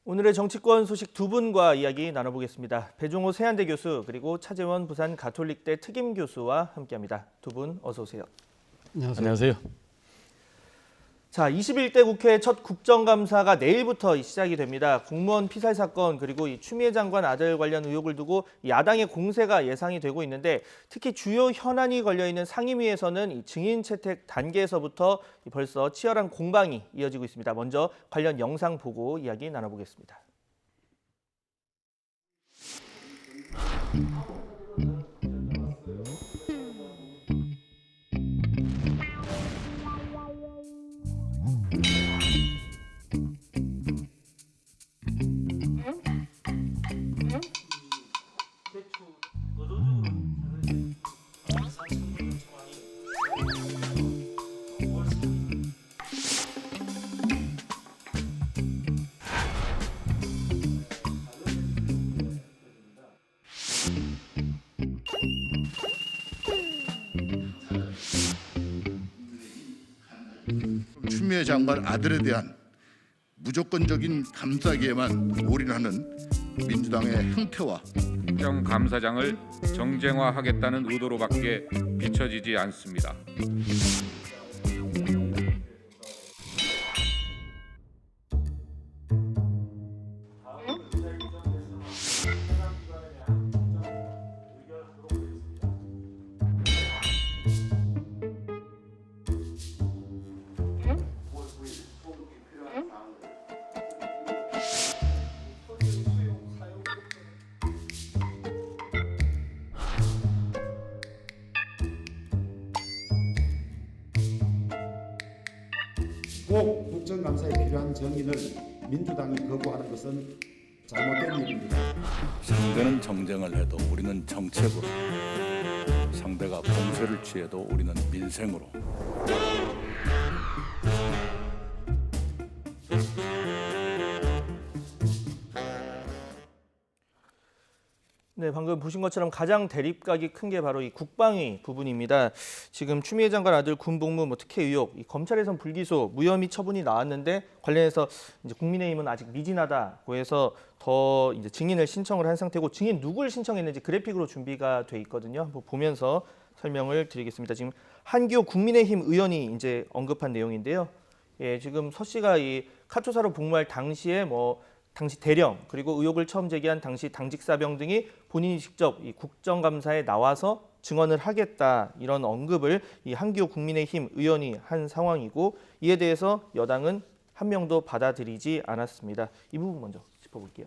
오늘의 정치권 소식 두 분과 이야기 나눠보겠습니다. 배종호 세한대 교수 그리고 차재원 부산 가톨릭대 특임 교수와 함께합니다. 두 분 어서 오세요. 안녕하세요. 자, 21대 국회 첫 국정감사가 내일부터 시작이 됩니다. 공무원 피살 사건 그리고 이 추미애 장관 아들 관련 의혹을 두고 야당의 공세가 예상이 되고 있는데 특히 주요 현안이 걸려있는 상임위에서는 이 증인 채택 단계에서부터 벌써 치열한 공방이 이어지고 있습니다. 먼저 관련 영상 보고 이야기 나눠보겠습니다. 추미애 장관 아들에 대한 무조건적인 감싸기에만 올인하는 민주당의 행태와 국정감사장을 정쟁화하겠다는 의도로밖에 비춰지지 않습니다. 꼭 국정감사에 필요한 정의를 민주당이 거부하는 것은 잘못된 일입니다. 상대는 정쟁을 해도 우리는 정책으로, 상대가 봉쇄를 취해도 우리는 민생으로. 네, 방금 보신 것처럼 가장 대립각이 큰 게 바로 이 국방위 부분입니다. 지금 추미애 장관 아들 군복무 특혜 의혹, 이 검찰에선 불기소, 무혐의 처분이 나왔는데 관련해서 이제 국민의힘은 아직 미진하다고 해서 더 이제 증인을 신청을 한 상태고 증인 누굴 신청했는지 그래픽으로 준비가 돼 있거든요. 한번 보면서 설명을 드리겠습니다. 지금 한기호 국민의힘 의원이 이제 언급한 내용인데요. 예, 지금 서 씨가 이 카투사로 복무할 당시에 당시 대령 그리고 의혹을 처음 제기한 당시 당직사병 등이 본인이 직접 이 국정감사에 나와서 증언을 하겠다 이런 언급을 이 한기호 국민의힘 의원이 한 상황이고 이에 대해서 여당은 한 명도 받아들이지 않았습니다. 이 부분 먼저 짚어볼게요.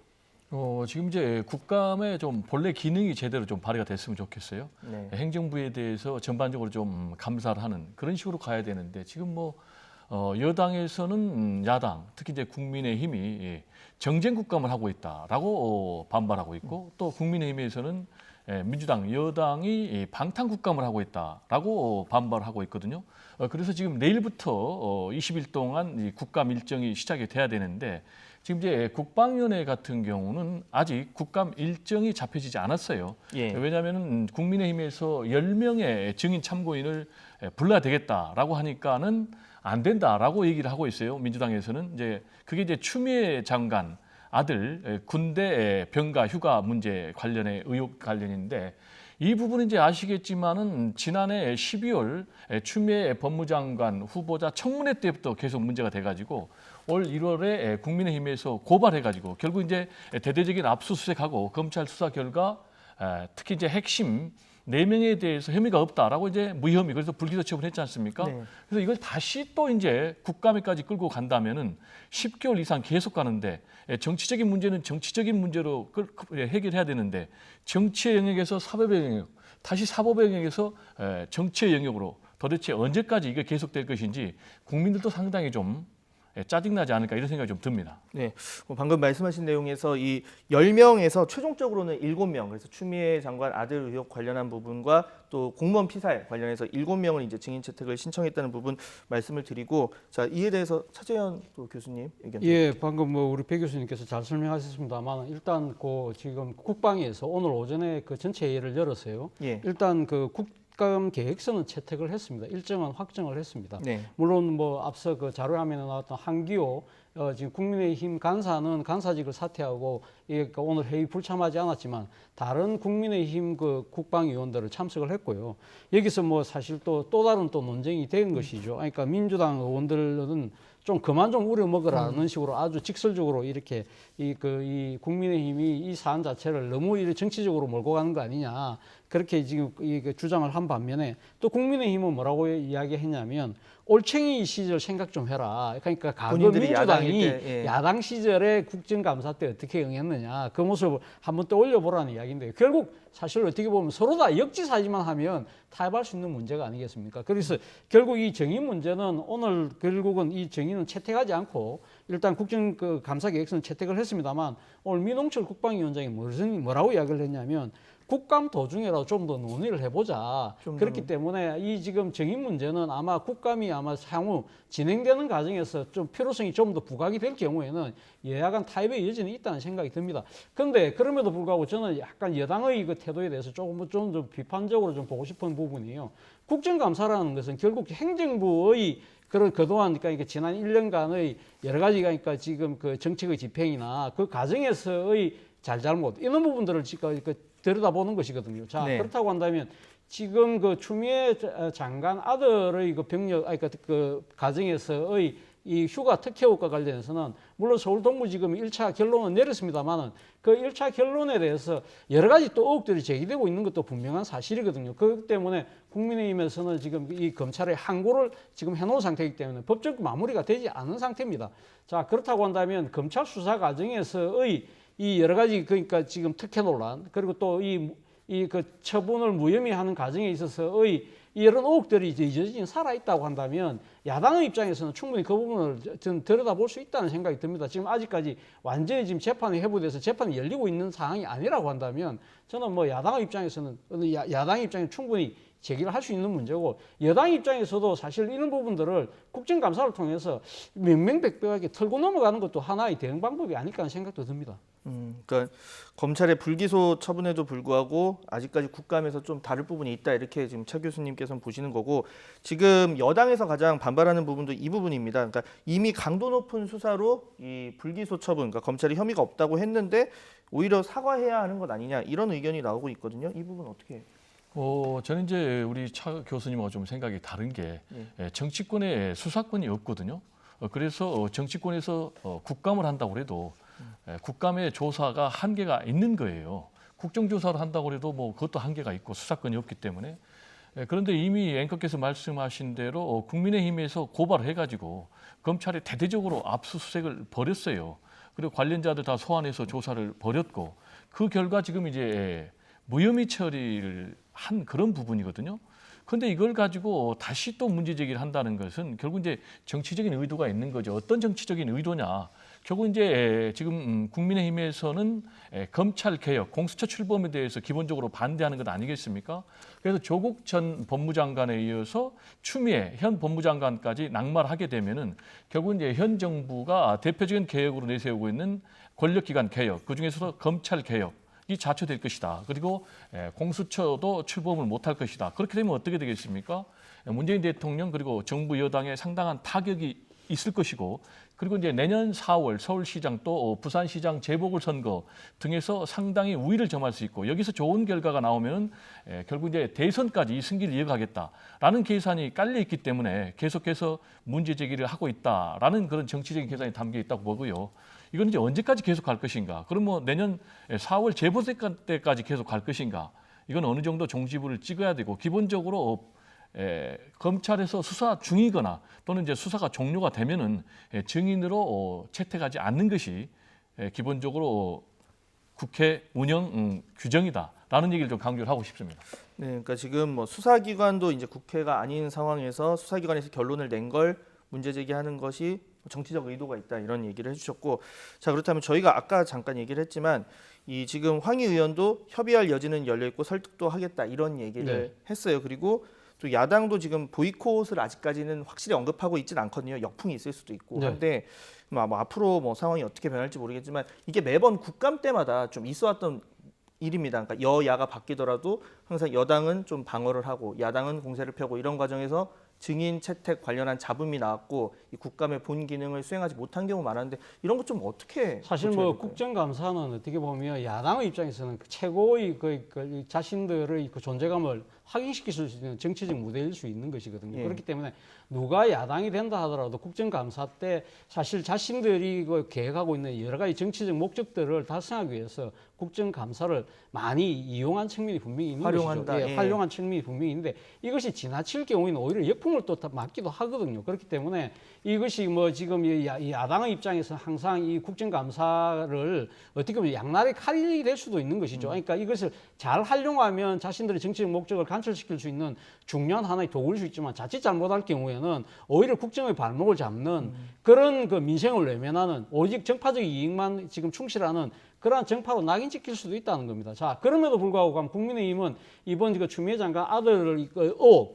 지금 이제 국감의 좀 본래 기능이 제대로 좀 발휘가 됐으면 좋겠어요. 네. 행정부에 대해서 전반적으로 좀 감사를 하는 그런 식으로 가야 되는데 지금 여당에서는 야당, 특히 이제 국민의힘이 정쟁 국감을 하고 있다라고 반발하고 있고 또 국민의힘에서는 민주당, 여당이 방탄 국감을 하고 있다라고 반발하고 있거든요. 그래서 지금 내일부터 20일 동안 이 국감 일정이 시작이 돼야 되는데 지금 이제 국방위원회 같은 경우는 아직 국감 일정이 잡혀지지 않았어요. 예. 왜냐하면 국민의힘에서 10명의 증인 참고인을 불러야 되겠다라고 하니까는 안 된다라고 얘기를 하고 있어요. 민주당에서는 그게 이제 추미애 장관 아들 군대 병가 휴가 문제 관련의 의혹 관련인데 이 부분은 이제 아시겠지만은 지난해 12월 추미애 법무장관 후보자 청문회 때부터 계속 문제가 돼가지고 올 1월에 국민의힘에서 고발해가지고 결국 이제 대대적인 압수수색하고 검찰 수사 결과 특히 이제 핵심 4명에 대해서 혐의가 없다라고 이제 무혐의 그래서 불기소 처분했지 않습니까? 네. 그래서 이걸 다시 또 이제 국감에까지 끌고 간다면은 10개월 이상 계속 가는데 정치적인 문제는 정치적인 문제로 해결해야 되는데 정치의 영역에서 사법의 영역, 다시 사법의 영역에서 정치의 영역으로 도대체 언제까지 이게 계속될 것인지 국민들도 상당히 좀 짜증나지 않을까 이런 생각이 좀 듭니다. 네, 방금 말씀하신 내용에서 이 10명에서 최종적으로는 7명, 그래서 추미애 장관 아들 의혹 관련한 부분과 또 공무원 피살 관련해서 7명을 이제 증인 채택을 신청했다는 부분 말씀을 드리고, 자 이에 대해서 차재현 교수님 의견. 예, 방금 우리 배 교수님께서 잘 설명하셨습니다만 일단 지금 국방위에서 오늘 오전에 그 전체 회의를 열었어요. 예. 일단 국감 계획서는 채택을 했습니다. 일정은 확정을 했습니다. 네. 물론 앞서 그 자료화면에 나왔던 한기호 지금 국민의힘 간사는 간사직을 사퇴하고 그러니까 오늘 회의 불참하지 않았지만 다른 국민의힘 그 국방위원들을 참석을 했고요. 여기서 뭐 사실 또 다른 또 논쟁이 된 것이죠. 그러니까 민주당 의원들은 좀 그만 좀 우려 먹으라는 식으로 아주 직설적으로 이렇게 이 국민의힘이 이 사안 자체를 너무 이렇게 정치적으로 몰고 가는 거 아니냐 그렇게 지금 주장을 한 반면에 또 국민의힘은 뭐라고 이야기했냐면 올챙이 시절 생각 좀 해라. 그러니까 과거 본인들이 민주당이 야당일 때, 예. 야당 시절에 국정감사 때 어떻게 응했느냐 그 모습을 한번 떠올려보라는 이야기인데요. 결국 사실 어떻게 보면 서로 다 역지사지만 하면 타협할 수 있는 문제가 아니겠습니까? 그래서 결국 이 정의 문제는 오늘 결국은 이 정의는 채택하지 않고 일단 국정감사 계획서는 채택을 했습니다만 오늘 민홍철 국방위원장이 뭐라고 이야기를 했냐면 국감 도중에라도 좀 더 논의를 해보자. 그렇기 때문에 이 지금 정의 문제는 아마 국감이 아마 향후 진행되는 과정에서 좀 필요성이 좀 더 부각이 될 경우에는 여야 간 타협의 여지는 있다는 생각이 듭니다. 그런데 그럼에도 불구하고 저는 약간 여당의 그 태도에 대해서 조금 좀 더 비판적으로 좀 보고 싶은 부분이에요. 국정감사라는 것은 결국 행정부의 그동안 그러니까 지난 1년간의 여러 가지 그러니까 지금 그 정책의 집행이나 그 과정에서의 잘잘못 이런 부분들을 지금 들여다보는 것이거든요. 자, 네. 그렇다고 한다면 지금 그 추미애 장관 아들의 그 병력, 그 가정에서의 이 휴가 특혜업과 관련해서는 물론 서울동부지검이 1차 결론은 내렸습니다만은 그 1차 결론에 대해서 여러 가지 또 의혹들이 제기되고 있는 것도 분명한 사실이거든요. 그렇기 때문에 국민의힘에서는 지금 이 검찰의 항고를 지금 해놓은 상태이기 때문에 법적 마무리가 되지 않은 상태입니다. 자, 그렇다고 한다면 검찰 수사 과정에서의 이 여러 가지 그러니까 지금 특혜 논란 그리고 또 이 그 처분을 무혐의 하는 과정에 있어서의 이런 의혹들이 이제 여전히 살아있다고 한다면 야당의 입장에서는 충분히 그 부분을 좀 들여다볼 수 있다는 생각이 듭니다. 지금 아직까지 완전히 지금 재판이 회부돼서 재판이 열리고 있는 상황이 아니라고 한다면 저는 뭐 야당의 입장에서는 야당의 입장에 충분히 제기를 할 수 있는 문제고 여당 입장에서도 사실 이런 부분들을 국정감사를 통해서 명명백백하게 털고 넘어가는 것도 하나의 대응 방법이 아닐까 하는 생각도 듭니다. 그러니까 검찰의 불기소 처분에도 불구하고 아직까지 국감에서 좀 다를 부분이 있다 이렇게 지금 차 교수님께서는 보시는 거고 지금 여당에서 가장 반발하는 부분도 이 부분입니다. 그러니까 이미 강도 높은 수사로 이 불기소 처분, 그러니까 검찰이 혐의가 없다고 했는데 오히려 사과해야 하는 것 아니냐 이런 의견이 나오고 있거든요. 이 부분 어떻게 해요? 저는 이제 우리 차 교수님하고 좀 생각이 다른 게 정치권에 수사권이 없거든요. 그래서 정치권에서 국감을 한다고 해도 국감의 조사가 한계가 있는 거예요. 국정조사를 한다고 해도 뭐 그것도 한계가 있고 수사권이 없기 때문에 그런데 이미 앵커께서 말씀하신 대로 국민의힘에서 고발을 해가지고 검찰이 대대적으로 압수수색을 벌였어요. 그리고 관련자들 다 소환해서 조사를 벌였고 그 결과 지금 이제 무혐의 처리를 한 그런 부분이거든요. 그런데 이걸 가지고 다시 또 문제 제기를 한다는 것은 결국 이제 정치적인 의도가 있는 거죠. 어떤 정치적인 의도냐? 결국 이제 지금 국민의힘에서는 검찰 개혁, 공수처 출범에 대해서 기본적으로 반대하는 것 아니겠습니까? 그래서 조국 전 법무장관에 이어서 추미애 현 법무장관까지 낙마하게 되면은 결국 이제 현 정부가 대표적인 개혁으로 내세우고 있는 권력기관 개혁, 그 중에서도 검찰 개혁. 이 자초될 것이다. 그리고 공수처도 출범을 못할 것이다. 그렇게 되면 어떻게 되겠습니까? 문재인 대통령 그리고 정부 여당에 상당한 타격이 있을 것이고 그리고 이제 내년 4월 서울시장 또 부산시장 재보궐선거 등에서 상당히 우위를 점할 수 있고 여기서 좋은 결과가 나오면 결국 이제 대선까지 이 승기를 이어가겠다라는 계산이 깔려 있기 때문에 계속해서 문제 제기를 하고 있다라는 그런 정치적인 계산이 담겨 있다고 보고요. 이건 이제 언제까지 계속 갈 것인가? 그럼 뭐 내년 4월 재보선 때까지 계속 갈 것인가? 이건 어느 정도 종지부를 찍어야 되고 기본적으로 검찰에서 수사 중이거나 또는 이제 수사가 종료가 되면은 증인으로 채택하지 않는 것이 기본적으로 국회 운영 규정이다라는 얘기를 좀 강조를 하고 싶습니다. 네, 그러니까 지금 뭐 수사기관도 이제 국회가 아닌 상황에서 수사기관에서 결론을 낸 걸 문제 제기하는 것이 정치적 의도가 있다 이런 얘기를 해주셨고 자 그렇다면 저희가 아까 잠깐 얘기를 했지만 이 지금 황희 의원도 협의할 여지는 열려 있고 설득도 하겠다 이런 얘기를 했어요. 그리고 또 야당도 지금 보이콧을 아직까지는 확실히 언급하고 있지는 않거든요. 역풍이 있을 수도 있고 한데 뭐 앞으로 뭐 상황이 어떻게 변할지 모르겠지만 이게 매번 국감 때마다 좀 있어왔던 일입니다. 그러니까 여야가 바뀌더라도 항상 여당은 좀 방어를 하고 야당은 공세를 펴고 이런 과정에서 증인 채택 관련한 잡음이 나왔고 이 국감의 본 기능을 수행하지 못한 경우 많았는데 이런 것 좀 어떻게 사실 고쳐야 뭐 될까요? 국정감사는 어떻게 보면 야당의 입장에서는 그 최고의 자신들의 그 존재감을 확인시킬 수 있는 정치적 무대일 수 있는 것이거든요. 예. 그렇기 때문에 누가 야당이 된다 하더라도 국정감사 때 사실 자신들이 그 계획하고 있는 여러 가지 정치적 목적들을 달성하기 위해서 국정감사를 많이 이용한 측면이 분명히 있는 활용한다. 것이죠. 예. 활용한 측면이 분명히 있는데 이것이 지나칠 경우에는 오히려 역풍을 또 맞기도 하거든요. 그렇기 때문에 이것이 뭐 지금 이 야당의 입장에서 항상 이 국정감사를 어떻게 보면 양날의 칼이 될 수도 있는 것이죠. 그러니까 이것을 잘 활용하면 자신들의 정치적 목적을 관철시킬 수 있는 중요한 하나의 도구일 수 있지만 자칫 잘못할 경우에는 오히려 국정의 발목을 잡는 그런 그 민생을 외면하는 오직 정파적 이익만 지금 충실하는 그러한 정파로 낙인 찍힐 수도 있다는 겁니다. 자, 그럼에도 불구하고 국민의힘은 이번 그 추미애 장관 아들을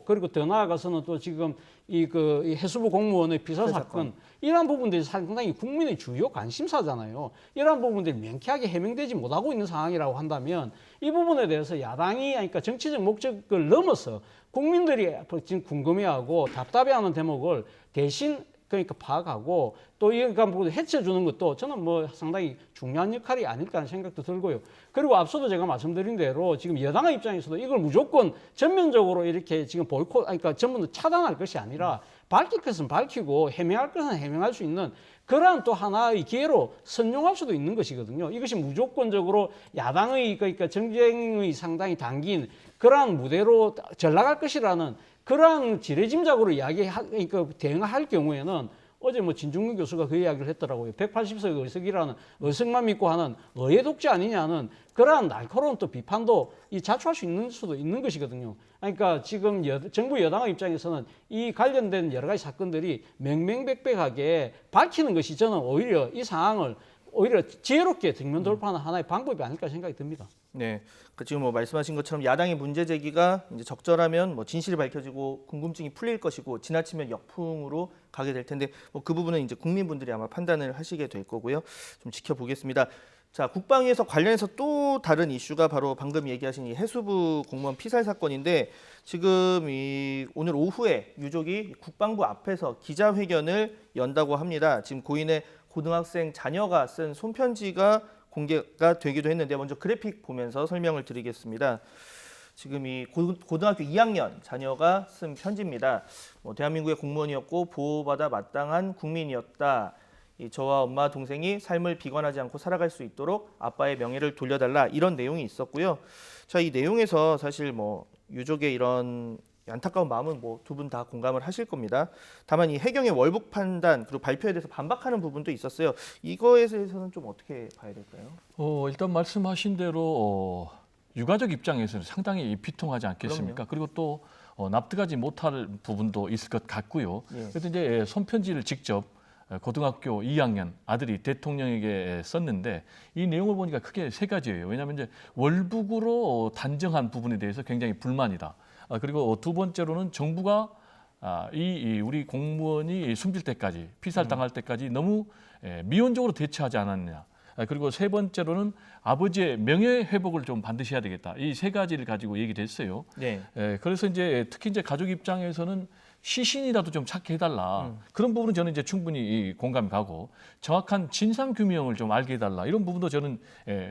그리고 더 나아가서는 또 지금 이 해수부 공무원의 비서 사건 이러한 부분들이 상당히 국민의 주요 관심사잖아요. 이러한 부분들이 명쾌하게 해명되지 못하고 있는 상황이라고 한다면 이 부분에 대해서 야당이 그러니까 정치적 목적을 넘어서 국민들이 지금 궁금해하고 답답해하는 대목을 대신 그러니까 파악하고 또 이거 해쳐주는 것도 저는 뭐 상당히 중요한 역할이 아닐까 하는 생각도 들고요. 그리고 앞서도 제가 말씀드린 대로 지금 여당의 입장에서도 이걸 무조건 전면적으로 이렇게 지금 보이콧, 그러니까 전부 차단할 것이 아니라 밝힐 것은 밝히고 해명할 것은 해명할 수 있는 그러한 또 하나의 기회로 선용할 수도 있는 것이거든요. 이것이 무조건적으로 야당의 그러니까 정쟁의 상당히 당긴 그러한 무대로 전락할 것이라는 그러한 지레짐작으로 그러니까 대응할 경우에는 어제 뭐 진중근 교수가 그 이야기를 했더라고요. 180석 의석이라는 의석만 믿고 하는 의회 독재 아니냐는 그러한 날카로운 또 비판도 자초할 수 있는 수도 있는 것이거든요. 그러니까 지금 정부 여당의 입장에서는 이 관련된 여러 가지 사건들이 명명백백하게 밝히는 것이 저는 오히려 이 상황을 오히려 지혜롭게 정면 돌파하는 하나의 방법이 아닐까 생각이 듭니다. 네, 그 지금 뭐 말씀하신 것처럼 야당의 문제 제기가 이제 적절하면 뭐 진실이 밝혀지고 궁금증이 풀릴 것이고 지나치면 역풍으로 가게 될 텐데 뭐 그 부분은 이제 국민분들이 아마 판단을 하시게 될 거고요. 좀 지켜보겠습니다. 자, 국방위에서 관련해서 또 다른 이슈가 바로 방금 얘기하신 이 해수부 공무원 피살 사건인데 지금 오늘 오후에 유족이 국방부 앞에서 기자회견을 연다고 합니다. 지금 고인의 고등학생 자녀가 쓴 손편지가 공개가 되기도 했는데 먼저 그래픽 보면서 설명을 드리겠습니다. 지금 이 고등학교 2학년 자녀가 쓴 편지입니다. 대한민국의 공무원이었고 보호받아 마땅한 국민이었다. 저와 엄마 동생이 삶을 비관하지 않고 살아갈 수 있도록 아빠의 명예를 돌려달라 이런 내용이 있었고요. 자, 이 내용에서 사실 뭐 유족의 이런 안타까운 마음은 뭐 두 분 다 공감을 하실 겁니다. 다만 이 해경의 월북 판단 그리고 발표에 대해서 반박하는 부분도 있었어요. 이거에 대해서는 좀 어떻게 봐야 될까요? 일단 말씀하신 대로 유가족 입장에서는 상당히 비통하지 않겠습니까? 그리고 또 납득하지 못할 부분도 있을 것 같고요. 예. 그래서 이제 손편지를 직접 고등학교 2학년 아들이 대통령에게 썼는데 이 내용을 보니까 크게 세 가지예요. 왜냐하면 이제 월북으로 단정한 부분에 대해서 굉장히 불만이다. 그리고 두 번째로는 정부가 우리 공무원이 숨질 때까지 피살당할 때까지 너무 미온적으로 대처하지 않았느냐. 그리고 세 번째로는 아버지의 명예 회복을 좀 반드시 해야 되겠다. 이 세 가지를 가지고 얘기를 했어요. 네. 그래서 이제 특히 이제 가족 입장에서는 시신이라도 좀 찾게 해달라. 그런 부분은 저는 이제 충분히 공감이 가고 정확한 진상 규명을 좀 알게 해달라. 이런 부분도 저는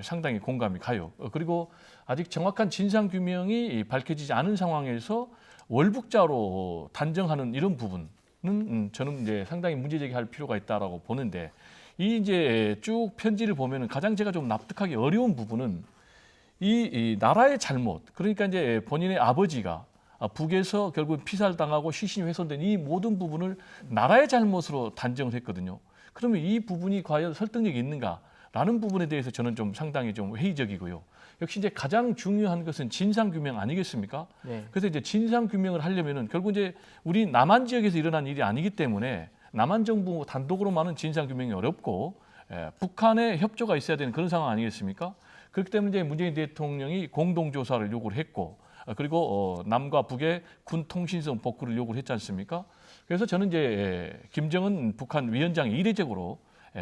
상당히 공감이 가요. 그리고 아직 정확한 진상 규명이 밝혀지지 않은 상황에서 월북자로 단정하는 이런 부분은 저는 이제 상당히 문제 제기할 필요가 있다라고 보는데 이 이제 쭉 편지를 보면은 가장 제가 좀 납득하기 어려운 부분은 이 나라의 잘못. 그러니까 이제 본인의 아버지가 북에서 결국 피살당하고 시신이 훼손된 이 모든 부분을 나라의 잘못으로 단정을 했거든요. 그러면 이 부분이 과연 설득력이 있는가라는 부분에 대해서 저는 좀 상당히 좀 회의적이고요. 역시 이제 가장 중요한 것은 진상 규명 아니겠습니까? 네. 그래서 이제 진상 규명을 하려면은 결국 이제 우리 남한 지역에서 일어난 일이 아니기 때문에 남한 정부 단독으로만은 진상 규명이 어렵고 북한의 협조가 있어야 되는 그런 상황 아니겠습니까? 그렇기 때문에 이제 문재인 대통령이 공동 조사를 요구를 했고 그리고 남과 북의 군 통신선 복구를 요구를 했지 않습니까? 그래서 저는 이제 김정은 북한 위원장이 이례적으로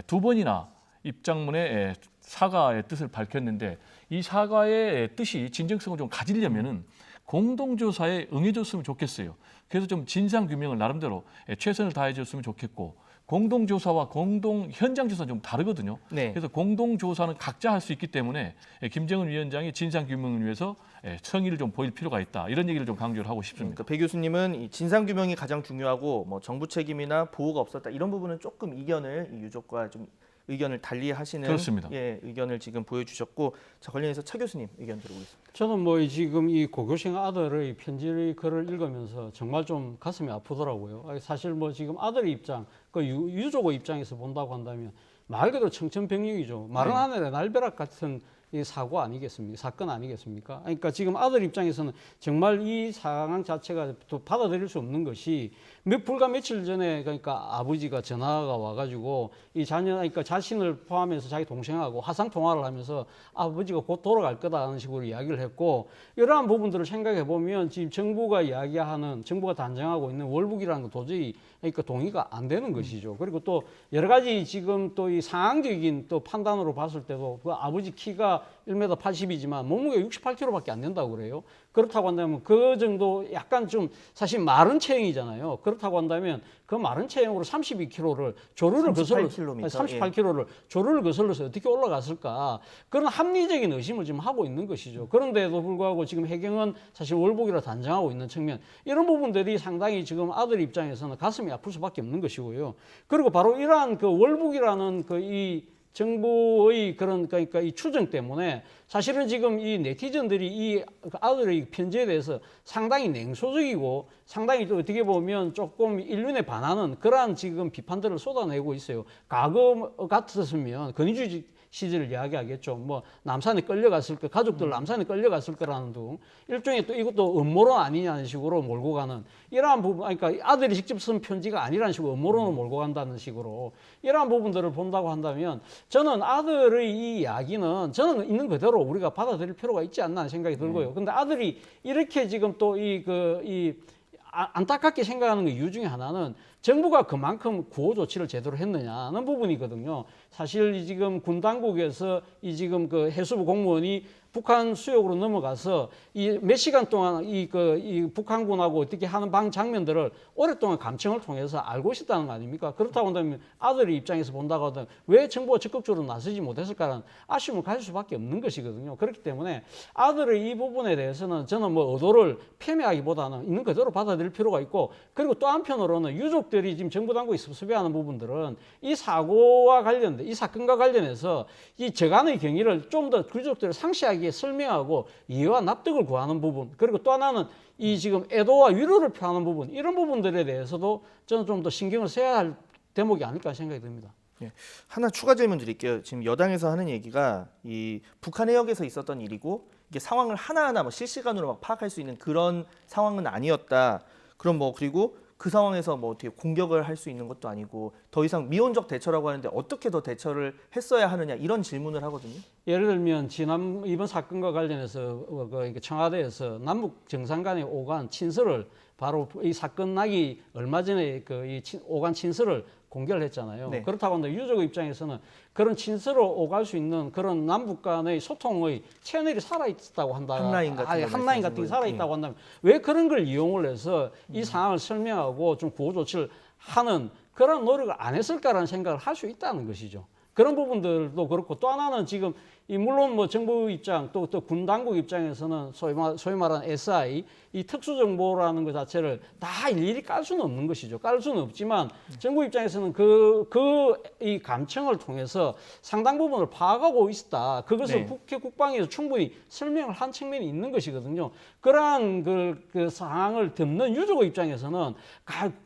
두 번이나 입장문에 사과의 뜻을 밝혔는데 이 사과의 뜻이 진정성을 좀 가지려면은 공동조사에 응해줬으면 좋겠어요. 그래서 좀 진상 규명을 나름대로 최선을 다해줬으면 좋겠고 공동조사와 공동 현장조사는 좀 다르거든요. 네. 그래서 공동조사는 각자 할 수 있기 때문에 김정은 위원장이 진상 규명을 위해서 성의를 좀 보일 필요가 있다. 이런 얘기를 좀 강조를 하고 싶습니다. 그러니까 배 교수님은 이 진상 규명이 가장 중요하고 뭐 정부 책임이나 보호가 없었다 이런 부분은 조금 이견을 이 유족과 좀 의견을 달리하시는 그렇습니다. 예, 의견을 지금 보여주셨고 자 관련해서 차 교수님 의견 들어보겠습니다. 저는 뭐 지금 이 고교생 아들의 편지의 글을 읽으면서 정말 좀 가슴이 아프더라고요. 아니, 사실 뭐 지금 아들의 입장, 그 유족의 입장에서 본다고 한다면 말 그대로 청천벽력이죠. 마른 하늘에 날벼락 같은 이 사고 아니겠습니까? 사건 아니겠습니까? 그러니까 지금 아들 입장에서는 정말 이 상황 자체가 또 받아들일 수 없는 것이 불과 며칠 전에 그러니까 아버지가 전화가 와가지고 이 자녀, 그러니까 자신을 포함해서 자기 동생하고 화상 통화를 하면서 아버지가 곧 돌아갈 거다라는 식으로 이야기를 했고 이러한 부분들을 생각해 보면 지금 정부가 이야기하는 정부가 단정하고 있는 월북이라는 건 도저히 그러니까 동의가 안 되는 것이죠. 그리고 또 여러 가지 지금 또 이 상황적인 또 판단으로 봤을 때도 그 아버지 키가 1m 80이지만 몸무게 68kg밖에 안 된다고 그래요. 그렇다고 한다면 그 정도 약간 좀 사실 마른 체형이잖아요. 그렇다고 한다면 그 마른 체형으로 32kg를 조르를 거슬러 38kg를 조르를 거슬러서 어떻게 올라갔을까? 그런 합리적인 의심을 지금 하고 있는 것이죠. 그런데도 불구하고 지금 해경은 사실 월북이라 단정하고 있는 측면 이런 부분들이 상당히 지금 아들 입장에서는 가슴이 아플 수밖에 없는 것이고요. 그리고 바로 이러한 그 월북이라는 그 이 정부의 그런 그러니까 이 추정 때문에 사실은 지금 이 네티즌들이 이 아들의 편지에 대해서 상당히 냉소적이고 상당히 또 어떻게 보면 조금 인륜에 반하는 그러한 지금 비판들을 쏟아내고 있어요. 과거 같았으면 권위주의 시절을 이야기하겠죠. 뭐 남산에 끌려갔을 거, 가족들 남산에 끌려갔을 거라는 등 일종의 또 이것도 음모론 아니냐는 식으로 몰고 가는 이러한 부분, 그러니까 아들이 직접 쓴 편지가 아니라는 식으로 음모론을 몰고 간다는 식으로 이러한 부분들을 본다고 한다면 저는 아들의 이 이야기는 저는 있는 그대로 우리가 받아들일 필요가 있지 않나 하는 생각이 들고요. 근데 아들이 이렇게 지금 또 안타깝게 생각하는 그 이유 중에 하나는 정부가 그만큼 구호 조치를 제대로 했느냐는 부분이거든요. 사실 지금 군 당국에서 이 지금 그 해수부 공무원이 북한 수역으로 넘어가서 이 몇 시간 동안 이 북한군하고 어떻게 하는 방 장면들을 오랫동안 감청을 통해서 알고 있었다는 거 아닙니까? 그렇다고 한다면 아들의 입장에서 본다고 하면 왜 정부가 적극적으로 나서지 못했을까라는 아쉬움을 가질 수밖에 없는 것이거든요. 그렇기 때문에 아들의 이 부분에 대해서는 저는 뭐 의도를 폄훼하기보다는 있는 그대로 받아들일 필요가 있고 그리고 또 한편으로는 유족들이 지금 정부 당국이 섭섭해하는 부분들은 이 사고와 관련된 이 사건과 관련해서 이 저간의 경위를 좀 더 유족들을 상세하게 설명하고 이해와 납득을 구하는 부분 그리고 또 하나는 이 지금 애도와 위로를 표하는 부분 이런 부분들에 대해서도 저는 좀 더 신경을 써야 할 대목이 아닐까 생각이 듭니다. 예, 하나 추가 질문 드릴게요. 지금 여당에서 하는 얘기가 이 북한 해역에서 있었던 일이고 이게 상황을 하나하나 뭐 실시간으로 막 파악할 수 있는 그런 상황은 아니었다. 그럼 뭐 그리고 그 상황에서 뭐 어떻게 공격을 할 수 있는 것도 아니고 더 이상 미온적 대처라고 하는데 어떻게 더 대처를 했어야 하느냐 이런 질문을 하거든요. 예를 들면 이번 사건과 관련해서 청와대에서 남북 정상 간의 오간 친서를 바로 이 사건 나기 얼마 전에 이 오간 친서를 공개를 했잖아요. 네. 그렇다고 한다 유족의 입장에서는 그런 친서로 오갈 수 있는 그런 남북 간의 소통의 채널이 살아있다고 한다. 한라인 같은 게 살아있다고 한다면 왜 그런 걸 이용을 해서 이 상황을 설명하고 좀 구호 조치를 하는 그런 노력을 안 했을까라는 생각을 할 수 있다는 것이죠. 그런 부분들도 그렇고 또 하나는 지금 물론 뭐 정부 입장 또 군 당국 입장에서는 소위 말하는 SI 이 특수정보라는 것 자체를 다 일일이 깔 수는 없는 것이죠. 깔 수는 없지만 정부 입장에서는 이 감청을 통해서 상당 부분을 파악하고 있다. 그것을 네. 국회 국방에서 충분히 설명을 한 측면이 있는 것이거든요. 그러한 그 상황을 듣는 유족의 입장에서는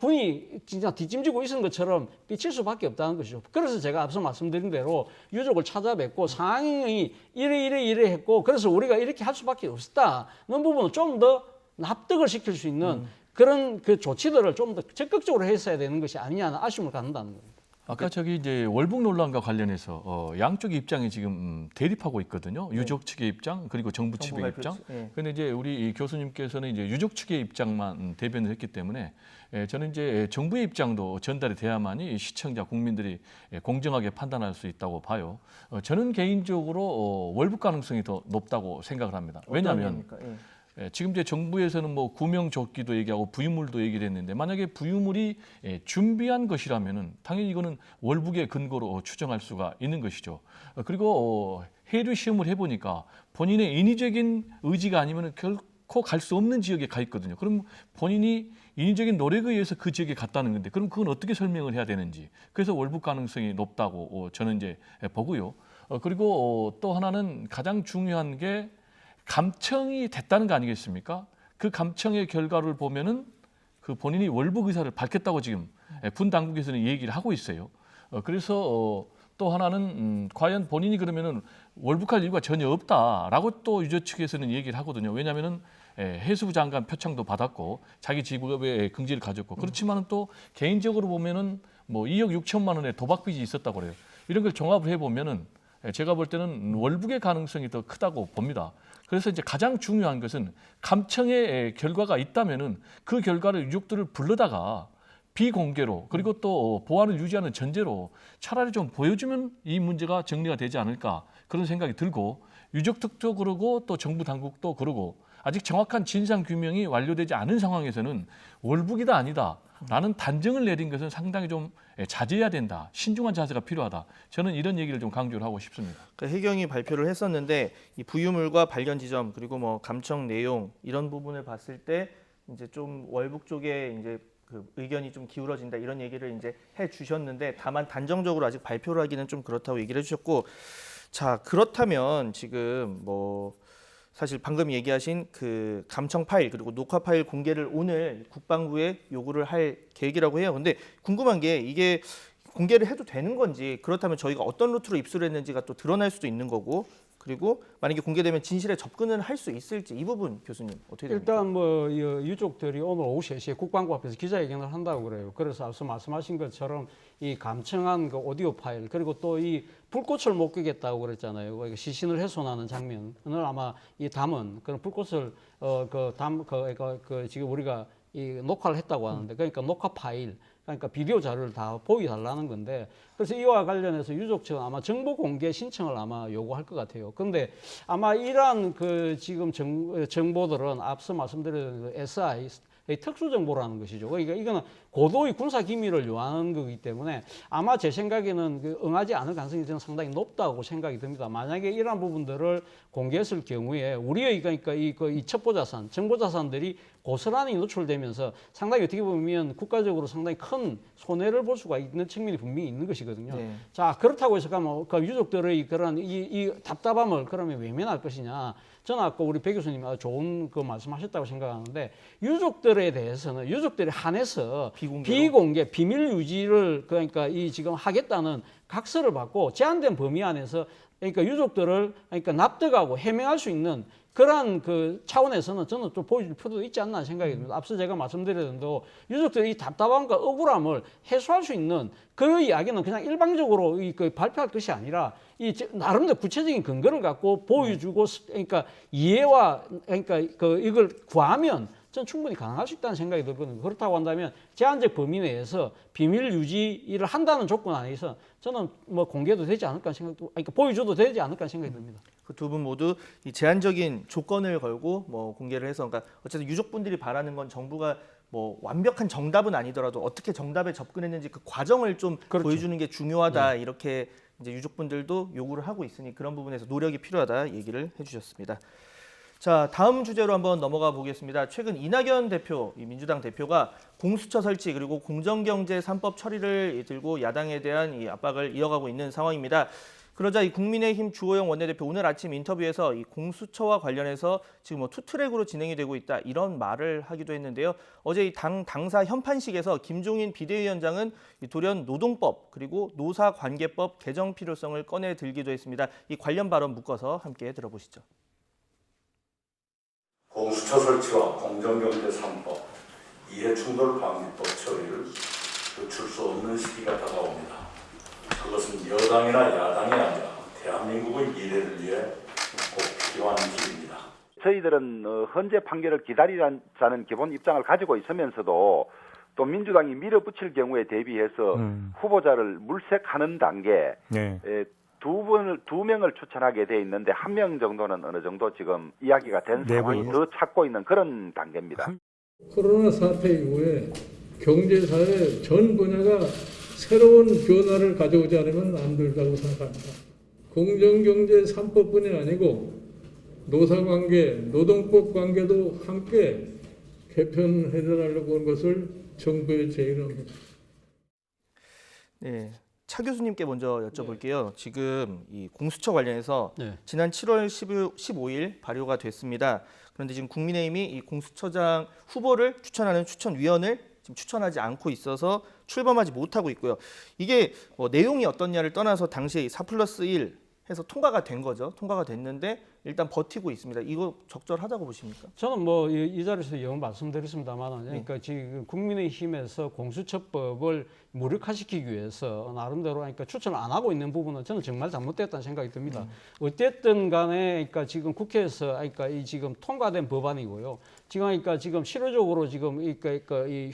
군이 진짜 뒷짐지고 있는 것처럼 삐칠 수밖에 없다는 것이죠. 그래서 제가 앞서 말씀드린 대로 유족을 찾아뵙고 상황이 이래 했고 그래서 우리가 이렇게 할 수밖에 없었다는 부분을 좀 더 납득을 시킬 수 있는 그런 그 조치들을 좀 더 적극적으로 했어야 되는 것이 아니냐는 아쉬움을 갖는다는 겁니다. 아까 저기 이제 월북 논란과 관련해서 양쪽의 입장이 지금 대립하고 있거든요. 유족 측의 입장 그리고 정부 측의 입장. 그런데 이제 우리 교수님께서는 이제 유족 측의 입장만 대변을 했기 때문에 저는 이제 정부의 입장도 전달이 돼야만이 시청자 국민들이 공정하게 판단할 수 있다고 봐요. 저는 개인적으로 월북 가능성이 더 높다고 생각을 합니다. 왜냐하면 지금 이제 정부에서는 뭐 구명조끼도 얘기하고 부유물도 얘기를 했는데 만약에 부유물이 준비한 것이라면은 당연히 이거는 월북의 근거로 추정할 수가 있는 것이죠. 그리고 해류 시험을 해보니까 본인의 인위적인 의지가 아니면은 결코 갈 수 없는 지역에 가 있거든요. 그럼 본인이 인위적인 노력에 의해서 그 지역에 갔다는 건데 그럼 그건 어떻게 설명을 해야 되는지. 그래서 월북 가능성이 높다고 저는 이제 보고요. 그리고 또 하나는 가장 중요한 게 감청이 됐다는 거 아니겠습니까? 그 감청의 결과를 보면은 그 본인이 월북 의사를 밝혔다고 지금 군 당국에서는 얘기를 하고 있어요. 그래서 또 하나는 과연 본인이 그러면은 월북할 이유가 전혀 없다라고 또 유저 측에서는 얘기를 하거든요. 왜냐하면은 해수부 장관 표창도 받았고 자기 직업에 긍지를 가졌고 그렇지만은 또 개인적으로 보면은 뭐 2억 6천만 원의 도박빚이 있었다고 그래요. 이런 걸 종합을 해보면은 제가 볼 때는 월북의 가능성이 더 크다고 봅니다. 그래서 이제 가장 중요한 것은 감청의 결과가 있다면은 그 결과를 유족들을 불러다가 비공개로 그리고 또 보안을 유지하는 전제로 차라리 좀 보여주면 이 문제가 정리가 되지 않을까 그런 생각이 들고 유족 측도 그러고 또 정부 당국도 그러고 아직 정확한 진상 규명이 완료되지 않은 상황에서는 월북이다 아니다라는 단정을 내린 것은 상당히 좀 자제해야 된다. 신중한 자세가 필요하다. 저는 이런 얘기를 좀 강조를 하고 싶습니다. 그러니까 해경이 발표를 했었는데 이 부유물과 발견 지점 그리고 뭐 감청 내용 이런 부분을 봤을 때 이제 좀 월북 쪽에 이제 그 의견이 좀 기울어진다 이런 얘기를 이제 해 주셨는데 다만 단정적으로 아직 발표를 하기는 좀 그렇다고 얘기를 해주셨고 자 그렇다면 지금 뭐 사실 방금 얘기하신 그 감청 파일 그리고 녹화 파일 공개를 오늘 국방부에 요구를 할 계획이라고 해요. 근데 궁금한 게 이게 공개를 해도 되는 건지 그렇다면 저희가 어떤 루트로 입수를 했는지가 또 드러날 수도 있는 거고 그리고 만약에 공개되면 진실에 접근을 할 수 있을지 이 부분 교수님 어떻게 됩니까? 일단 뭐 유족들이 오늘 오후 3시에 국방부 앞에서 기자회견을 한다고 그래요. 그래서 앞서 말씀하신 것처럼 이 감청한 그 오디오 파일 그리고 또 이 불꽃을 목격했다고 그랬잖아요. 시신을 훼손하는 장면을 아마 이 담은 그런 불꽃을 지금 우리가 이 녹화를 했다고 하는데 그러니까 녹화 파일 그러니까 비디오 자료를 다 보여달라는 건데 그래서 이와 관련해서 유족 측은 아마 정보 공개 신청을 아마 요구할 것 같아요. 그런데 아마 이러한 그 지금 정보들은 앞서 말씀드린 그 SI 특수 정보라는 것이죠. 그러니까 이거는 고도의 군사 기밀을 요하는 거기 때문에 아마 제 생각에는 그 응하지 않을 가능성이 저는 상당히 높다고 생각이 듭니다. 만약에 이러한 부분들을 공개했을 경우에 우리의 그러니까 이 첩보자산, 정보자산들이 고스란히 노출되면서 상당히 어떻게 보면 국가적으로 상당히 큰 손해를 볼 수가 있는 측면이 분명히 있는 것이거든요. 네. 자 그렇다고 해서 그 유족들의 그런 이 답답함을 그러면 외면할 것이냐? 저는 아까 우리 배 교수님 좋은 그 말씀하셨다고 생각하는데 유족들에 대해서는 유족들에 한해서 비공개 비밀 유지를 그러니까 이 지금 하겠다는 각서를 받고 제한된 범위 안에서 그러니까 유족들을 그러니까 납득하고 해명할 수 있는 그러한 그 차원에서는 저는 좀 보여줄 필요도 있지 않나 생각이 듭니다. 앞서 제가 말씀드린 대로 유족들의 이 답답함과 억울함을 해소할 수 있는 그 이야기는 그냥 일방적으로 그 발표할 것이 아니라 이 나름대로 구체적인 근거를 갖고 보여주고 그러니까 이해와 그러니까 그 이걸 구하면 전 충분히 가능할 수 있다는 생각이 들거든요. 그렇다고 한다면 제한적 범위 내에서 비밀 유지를 한다는 조건 안에서 저는 뭐 공개도 되지 않을까 생각도, 그러니까 보여줘도 되지 않을까 생각이 듭니다. 그 두 분 모두 이 제한적인 조건을 걸고 뭐 공개를 해서 그러니까 어쨌든 유족분들이 바라는 건 정부가 뭐 완벽한 정답은 아니더라도 어떻게 정답에 접근했는지 그 과정을 좀 그렇죠. 보여주는 게 중요하다 이렇게 이제 유족분들도 요구를 하고 있으니 그런 부분에서 노력이 필요하다 얘기를 해주셨습니다. 자 다음 주제로 한번 넘어가 보겠습니다. 최근 이낙연 대표, 이 민주당 대표가 공수처 설치 그리고 공정경제 3법 처리를 들고 야당에 대한 이 압박을 이어가고 있는 상황입니다. 그러자 이 국민의힘 주호영 원내대표 오늘 아침 인터뷰에서 이 공수처와 관련해서 지금 뭐 투트랙으로 진행이 되고 있다 이런 말을 하기도 했는데요. 어제 이 당사 현판식에서 김종인 비대위원장은 이 돌연 노동법 그리고 노사관계법 개정 필요성을 꺼내 들기도 했습니다. 이 관련 발언 묶어서 함께 들어보시죠. 공수처 설치와 공정경제 3법, 이해충돌방지법 처리를 늦출 수 없는 시기가 다가옵니다. 그것은 여당이나 야당이 아니라 대한민국의 미래를 위해 꼭 필요한 길입니다. 저희들은 헌재 판결을 기다리자는 기본 입장을 가지고 있으면서도 또 민주당이 밀어붙일 경우에 대비해서 후보자를 물색하는 단계, 두 명을 추천하게 돼 있는데 한 명 정도는 어느 정도 지금 이야기가 된 상황이 내부에. 더 찾고 있는 그런 단계입니다. 코로나 사태 이후에 경제사회 전 분야가 새로운 변화를 가져오지 않으면 안 된다고 생각합니다. 공정경제 3법뿐이 아니고 노사관계, 노동법 관계도 함께 개편해달라고 하는 것을 정부에 제의합니다. 네. 차 교수님께 먼저 여쭤볼게요. 지금 이 공수처 관련해서 네. 지난 7월 15일 발효가 됐습니다. 그런데 지금 국민의힘이 이 공수처장 후보를 추천하는 추천위원을 지금 추천하지 않고 있어서 출범하지 못하고 있고요. 이게 내용이 어떻냐를 떠나서 당시에 4+1 해서 통과가 된 거죠. 통과가 됐는데 일단 버티고 있습니다. 이거 적절하다고 보십니까? 저는 뭐 이 자리에서 영 말씀드렸습니다만, 그러니까 지금 국민의힘에서 공수처법을 무력화시키기 위해서 나름대로 그러니까 추천을 안 하고 있는 부분은 저는 정말 잘못됐다는 생각이 듭니다. 어쨌든 간에 그러니까 지금 국회에서 그러니까 이 지금 통과된 법안이고요. 지금 그러니까 지금 실효적으로 지금 이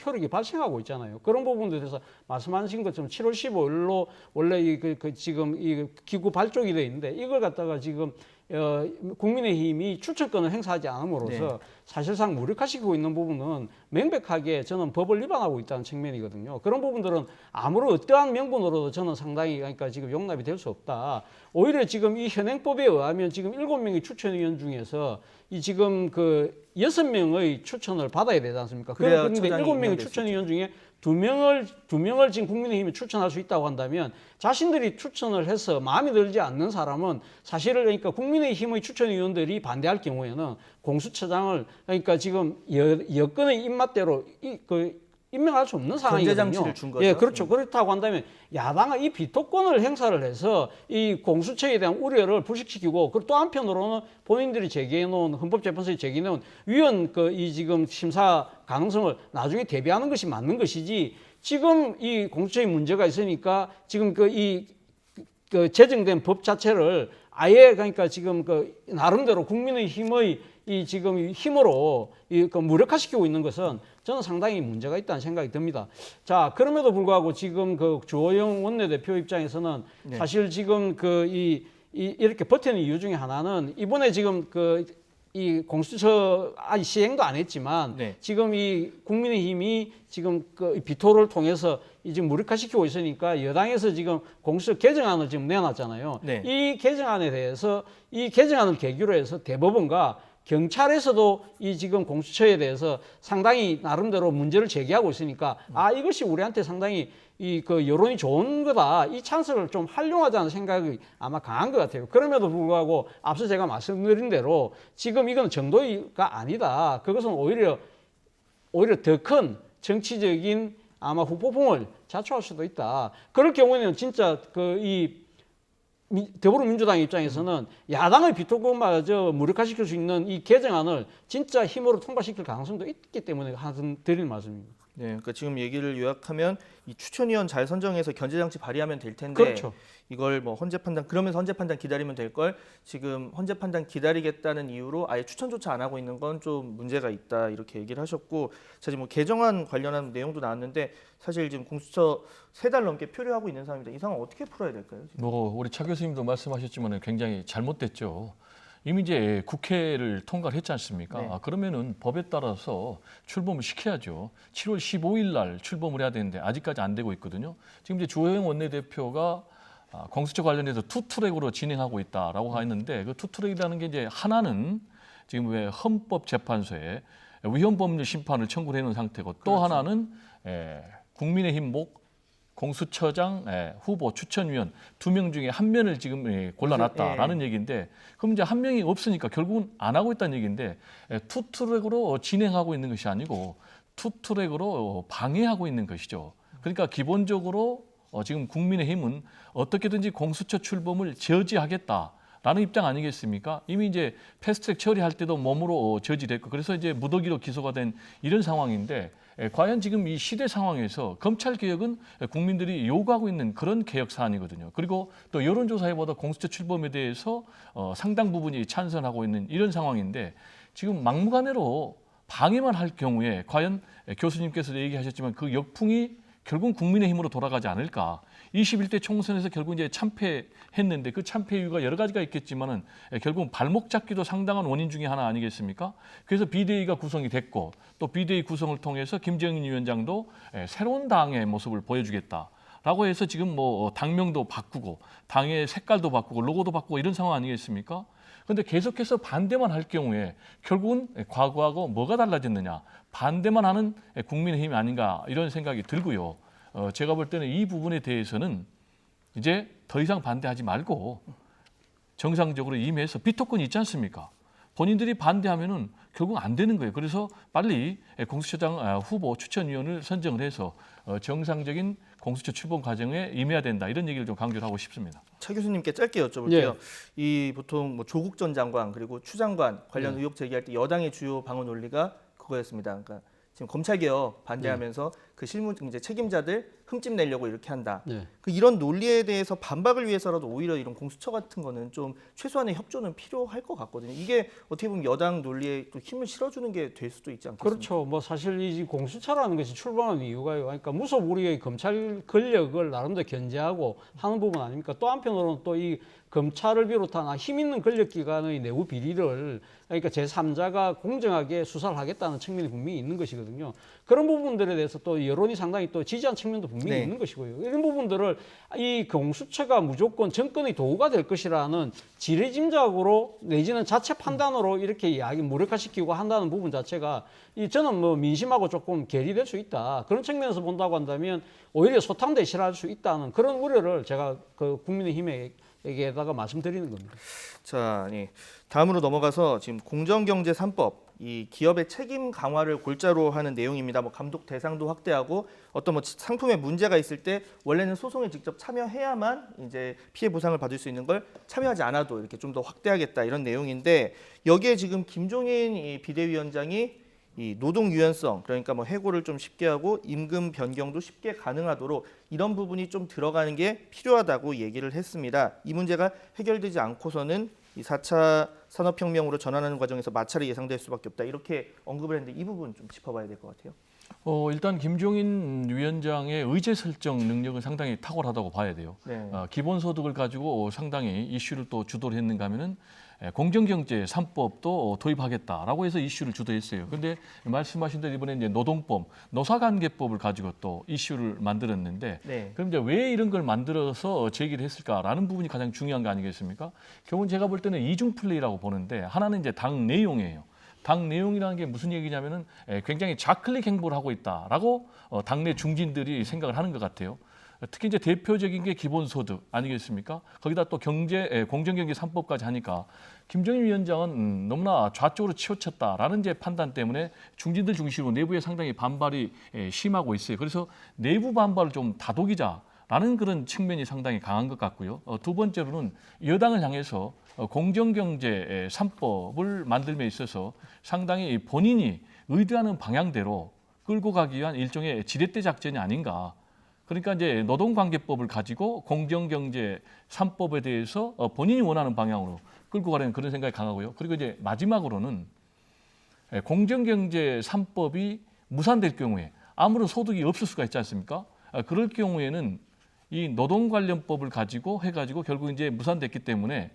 효력이 발생하고 있잖아요. 그런 부분들에 대해서 말씀하신 것처럼 7월 15일로 원래 지금 이 기구 발족이 돼 있는데 이걸 갖다가 지금 국민의힘이 추천권을 행사하지 않음으로써 사실상 무력화시키고 있는 부분은 명백하게 저는 법을 위반하고 있다는 측면이거든요. 그런 부분들은 아무런 어떠한 명분으로도 저는 상당히 그러니까 지금 용납이 될 수 없다. 오히려 지금 이 현행법에 의하면 지금 7명의 추천위원 중에서 이 지금 그 6명의 추천을 받아야 되지 않습니까? 그래야 그런데 처장이 7명의 임명될 수 추천위원 중에 두 명을 지금 국민의힘이 추천할 수 있다고 한다면 자신들이 추천을 해서 마음에 들지 않는 사람은 사실은 그러니까 국민의힘의 추천위원들이 반대할 경우에는 공수처장을 그러니까 지금 여건의 입맛대로 임명할 수 없는 상황이거든요. 견제장치를 준 거죠. 예, 그렇죠. 그렇다고 한다면 야당은 이 비토권을 행사를 해서 이 공수처에 대한 우려를 불식시키고 그리고 또 한편으로는 본인들이 제기해 놓은 헌법재판소에 제기해 놓은 위헌 이 지금 심사 가능성을 나중에 대비하는 것이 맞는 것이지 지금 이 공수처에 문제가 있으니까 지금 제정된 법 자체를 아예 그러니까 지금 나름대로 국민의힘의 이 지금 힘으로 무력화시키고 있는 것은 저는 상당히 문제가 있다는 생각이 듭니다. 자, 그럼에도 불구하고 지금 주호영 원내대표 입장에서는 사실 지금 이렇게 버티는 이유 중에 하나는 이번에 지금 이 공수처 아직 시행도 안 했지만 지금 이 국민의힘이 지금 비토를 통해서 지금 무력화시키고 있으니까 여당에서 지금 공수처 개정안을 지금 내놨잖아요. 이 개정안에 대해서 이 개정안을 계기로 해서 대법원과 경찰에서도 이 지금 공수처에 대해서 상당히 나름대로 문제를 제기하고 있으니까 이것이 우리한테 상당히 여론이 좋은 거다. 이 찬스를 좀 활용하자는 생각이 아마 강한 것 같아요. 그럼에도 불구하고 앞서 제가 말씀드린 대로 지금 이건 정도가 아니다. 그것은 오히려 더 큰 정치적인 아마 후폭풍을 자초할 수도 있다. 그럴 경우에는 진짜 더불어민주당 입장에서는 야당의 비토권마저 무력화시킬 수 있는 이 개정안을 진짜 힘으로 통과시킬 가능성도 있기 때문에 드리는 말씀입니다. 네, 그러니까 지금 얘기를 요약하면 이 추천위원 잘 선정해서 견제장치 발휘하면 될 텐데 그렇죠. 이걸 뭐 헌재 판단 그러면서 헌재 판단 기다리면 될 걸 지금 헌재 판단 기다리겠다는 이유로 아예 추천조차 안 하고 있는 건 좀 문제가 있다 이렇게 얘기를 하셨고 사실 뭐 개정안 관련한 내용도 나왔는데 사실 지금 공수처 3달 넘게 표류하고 있는 상황입니다. 이 상황 어떻게 풀어야 될까요? 지금? 우리 차 교수님도 말씀하셨지만 굉장히 잘못됐죠. 이미 이제 국회를 통과를 했지 않습니까? 그러면은 법에 따라서 출범을 시켜야죠. 7월 15일 날 출범을 해야 되는데 아직까지 안 되고 있거든요. 지금 이제 주호영 원내대표가 공수처 관련해서 투트랙으로 진행하고 있다라고 했는데 그 투트랙이라는 게 이제 하나는 지금 왜 헌법재판소에 위헌법률 심판을 청구를 해놓은 상태고 또 하나는 국민의힘 목 공수처장 후보 추천위원 2명 중에 1명을 지금 골라놨다라는 얘기인데 그럼 이제 1명이 없으니까 결국은 안 하고 있다는 얘기인데 투트랙으로 진행하고 있는 것이 아니고 투트랙으로 방해하고 있는 것이죠. 그러니까 기본적으로 지금 국민의힘은 어떻게든지 공수처 출범을 저지하겠다라는 입장 아니겠습니까? 이미 이제 패스트트랙 처리할 때도 몸으로 저지됐고 그래서 이제 무더기로 기소가 된 이런 상황인데 과연 지금 이 시대 상황에서 검찰 개혁은 국민들이 요구하고 있는 그런 개혁 사안이거든요. 그리고 또 여론조사에보다 공수처 출범에 대해서 상당 부분이 찬성하고 있는 이런 상황인데 지금 막무가내로 방해만 할 경우에 과연 교수님께서도 얘기하셨지만 그 역풍이 결국은 국민의힘으로 돌아가지 않을까. 21대 총선에서 결국 이제 참패했는데 그 참패 이유가 여러 가지가 있겠지만은 결국은 발목 잡기도 상당한 원인 중에 하나 아니겠습니까? 그래서 비대위가 구성이 됐고 또 비대위 구성을 통해서 김정인 위원장도 새로운 당의 모습을 보여주겠다라고 해서 지금 뭐 당명도 바꾸고 당의 색깔도 바꾸고 로고도 바꾸고 이런 상황 아니겠습니까? 그런데 계속해서 반대만 할 경우에 결국은 과거하고 뭐가 달라졌느냐? 반대만 하는 국민의힘이 아닌가 이런 생각이 들고요. 제가 볼 때는 이 부분에 대해서는 이제 더 이상 반대하지 말고 정상적으로 임해서 비토권이 있지 않습니까? 본인들이 반대하면은 결국 안 되는 거예요. 그래서 빨리 공수처장 후보 추천위원을 선정을 해서 정상적인 공수처 출범 과정에 임해야 된다. 이런 얘기를 좀 강조를 하고 싶습니다. 차 교수님께 짧게 여쭤볼게요. 이 보통 뭐 조국 전 장관 그리고 추 장관 관련 의혹 제기할 때 여당의 주요 방어 논리가 그거였습니다. 그러니까 지금 검찰 개혁 반대하면서 그 실무 이제 책임자들 흠집 내려고 이렇게 한다. 그 이런 논리에 대해서 반박을 위해서라도 오히려 이런 공수처 같은 거는 좀 최소한의 협조는 필요할 것 같거든요. 이게 어떻게 보면 여당 논리에 또 힘을 실어주는 게 될 수도 있지 않겠습니까? 그렇죠. 뭐 사실 이 공수처라는 것이 출범한 이유가요. 그러니까 무속 우리의 검찰 권력을 나름대로 견제하고 하는 부분 아닙니까? 또 한편으로는 또 이 검찰을 비롯한 힘 있는 권력기관의 내부 비리를 그러니까 제3자가 공정하게 수사를 하겠다는 측면이 분명히 있는 것이거든요. 그런 부분들에 대해서 또 여론이 상당히 또 지지한 측면도 분명히 있는 것이고요. 이런 부분들을 이 공수처가 무조건 정권의 도구가 될 것이라는 지레짐작으로 내지는 자체 판단으로 이렇게 이야기 무력화시키고 한다는 부분 자체가 저는 뭐 민심하고 조금 괴리될 수 있다. 그런 측면에서 본다고 한다면 오히려 소탕대실할 수 있다는 그런 우려를 제가 그 국민의힘에게다가 말씀드리는 겁니다. 자, 다음으로 넘어가서 지금 공정경제 3법 이 기업의 책임 강화를 골자로 하는 내용입니다. 뭐 감독 대상도 확대하고 어떤 뭐 상품에 문제가 있을 때 원래는 소송에 직접 참여해야만 이제 피해 보상을 받을 수 있는 걸 참여하지 않아도 이렇게 좀 더 확대하겠다 이런 내용인데 여기에 지금 김종인 이 비대위원장이 이 노동 유연성 그러니까 뭐 해고를 좀 쉽게 하고 임금 변경도 쉽게 가능하도록 이런 부분이 좀 들어가는 게 필요하다고 얘기를 했습니다. 이 문제가 해결되지 않고서는 이 4차 산업혁명으로 전환하는 과정에서 마찰이 예상될 수밖에 없다. 이렇게 언급을 했는데 이 부분 좀 짚어봐야 될 것 같아요. 일단 김종인 위원장의 의제 설정 능력은 상당히 탁월하다고 봐야 돼요. 기본소득을 가지고 상당히 이슈를 또 주도를 했는가 하면은 공정경제 3법도 도입하겠다라고 해서 이슈를 주도했어요. 그런데 말씀하신 대로 이번에 이제 노동법, 노사관계법을 가지고 또 이슈를 만들었는데 그럼 이제 왜 이런 걸 만들어서 제기를 했을까라는 부분이 가장 중요한 거 아니겠습니까? 결국은 제가 볼 때는 이중 플레이라고 보는데 하나는 이제 당 내용이에요. 당 내용이라는 게 무슨 얘기냐면은 굉장히 좌클릭 행보를 하고 있다라고 당내 중진들이 생각을 하는 것 같아요. 특히 이제 대표적인 게 기본소득 아니겠습니까? 거기다 또 공정경제 3법까지 하니까 김정인 위원장은 너무나 좌쪽으로 치우쳤다라는 이제 판단 때문에 중진들 중심으로 내부에 상당히 반발이 심하고 있어요. 그래서 내부 반발을 좀 다독이자라는 그런 측면이 상당히 강한 것 같고요. 두 번째로는 여당을 향해서 공정경제 3법을 만들며 있어서 상당히 본인이 의도하는 방향대로 끌고 가기 위한 일종의 지렛대 작전이 아닌가. 그러니까 이제 노동관계법을 가지고 공정경제 3법에 대해서 본인이 원하는 방향으로 끌고 가려는 그런 생각이 강하고요. 그리고 이제 마지막으로는 공정경제 3법이 무산될 경우에 아무런 소득이 없을 수가 있지 않습니까? 그럴 경우에는 이 노동관련법을 가지고 해가지고 결국 이제 무산됐기 때문에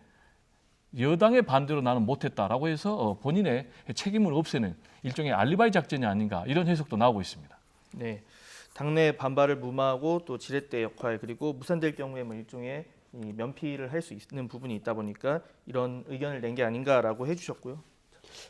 여당의 반대로 나는 못했다라고 해서 본인의 책임을 없애는 일종의 알리바이 작전이 아닌가 이런 해석도 나오고 있습니다. 네. 당내 반발을 무마하고 또 지렛대 역할 그리고 무산될 경우에 뭐 일종의 이 면피를 할 수 있는 부분이 있다 보니까 이런 의견을 낸 게 아닌가라고 해주셨고요.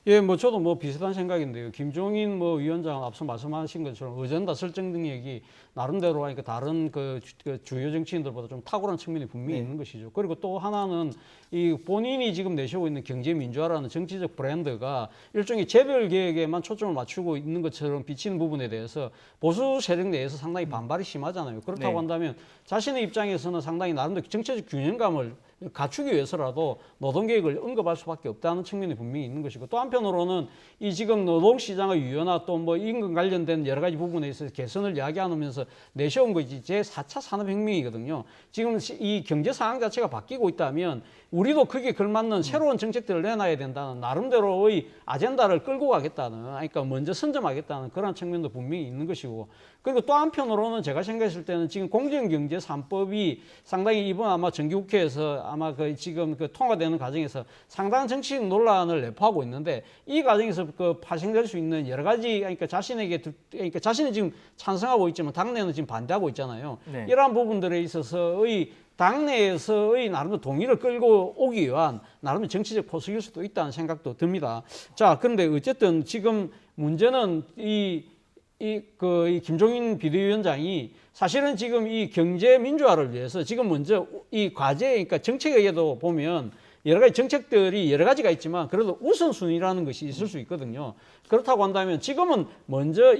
예, 뭐 저도 뭐 비슷한 생각인데요. 김종인 뭐 위원장은 앞서 말씀하신 것처럼 어젠다 설정 능력이 나름대로 하니까 다른 그 주요 정치인들보다 좀 탁월한 측면이 분명히 있는 것이죠. 그리고 또 하나는 이 본인이 지금 내세우고 있는 경제 민주화라는 정치적 브랜드가 일종의 재벌 개혁에만 초점을 맞추고 있는 것처럼 비치는 부분에 대해서 보수 세력 내에서 상당히 반발이 심하잖아요. 그렇다고 한다면 자신의 입장에서는 상당히 나름대로 정치적 균형감을 갖추기 위해서라도 노동계획을 언급할 수밖에 없다는 측면이 분명히 있는 것이고, 또 한편으로는 이 지금 노동시장의 유연화 또 뭐 임금 관련된 여러 가지 부분에 있어서 개선을 이야기하면서 내세운 것이 제4차 산업혁명이거든요. 지금 이 경제 상황 자체가 바뀌고 있다면 우리도 거기에 걸맞는 새로운 정책들을 내놔야 된다는 나름대로의 아젠다를 끌고 가겠다는, 그러니까 먼저 선점하겠다는 그런 측면도 분명히 있는 것이고, 그리고 또 한편으로는 제가 생각했을 때는 지금 공정경제 3법이 상당히 이번 아마 정기국회에서 아마 그 지금 그 통과되는 과정에서 상당한 정치적 논란을 내포하고 있는데, 이 과정에서 그 발생될 수 있는 여러 가지, 그러니까 그러니까 자신이 지금 찬성하고 있지만 당내는 지금 반대하고 있잖아요. 네. 이러한 부분들에 있어서의 당내에서의 나름대로 동의를 끌고 오기 위한 나름의 정치적 포석일 수도 있다는 생각도 듭니다. 자, 그런데 어쨌든 지금 문제는 이 김종인 비대위원장이 사실은 지금 이 경제 민주화를 위해서 지금 먼저 이 과제, 그러니까 정책에도 보면 여러 가지 정책들이 여러 가지가 있지만 그래도 우선순위라는 것이 있을 수 있거든요. 그렇다고 한다면 지금은 먼저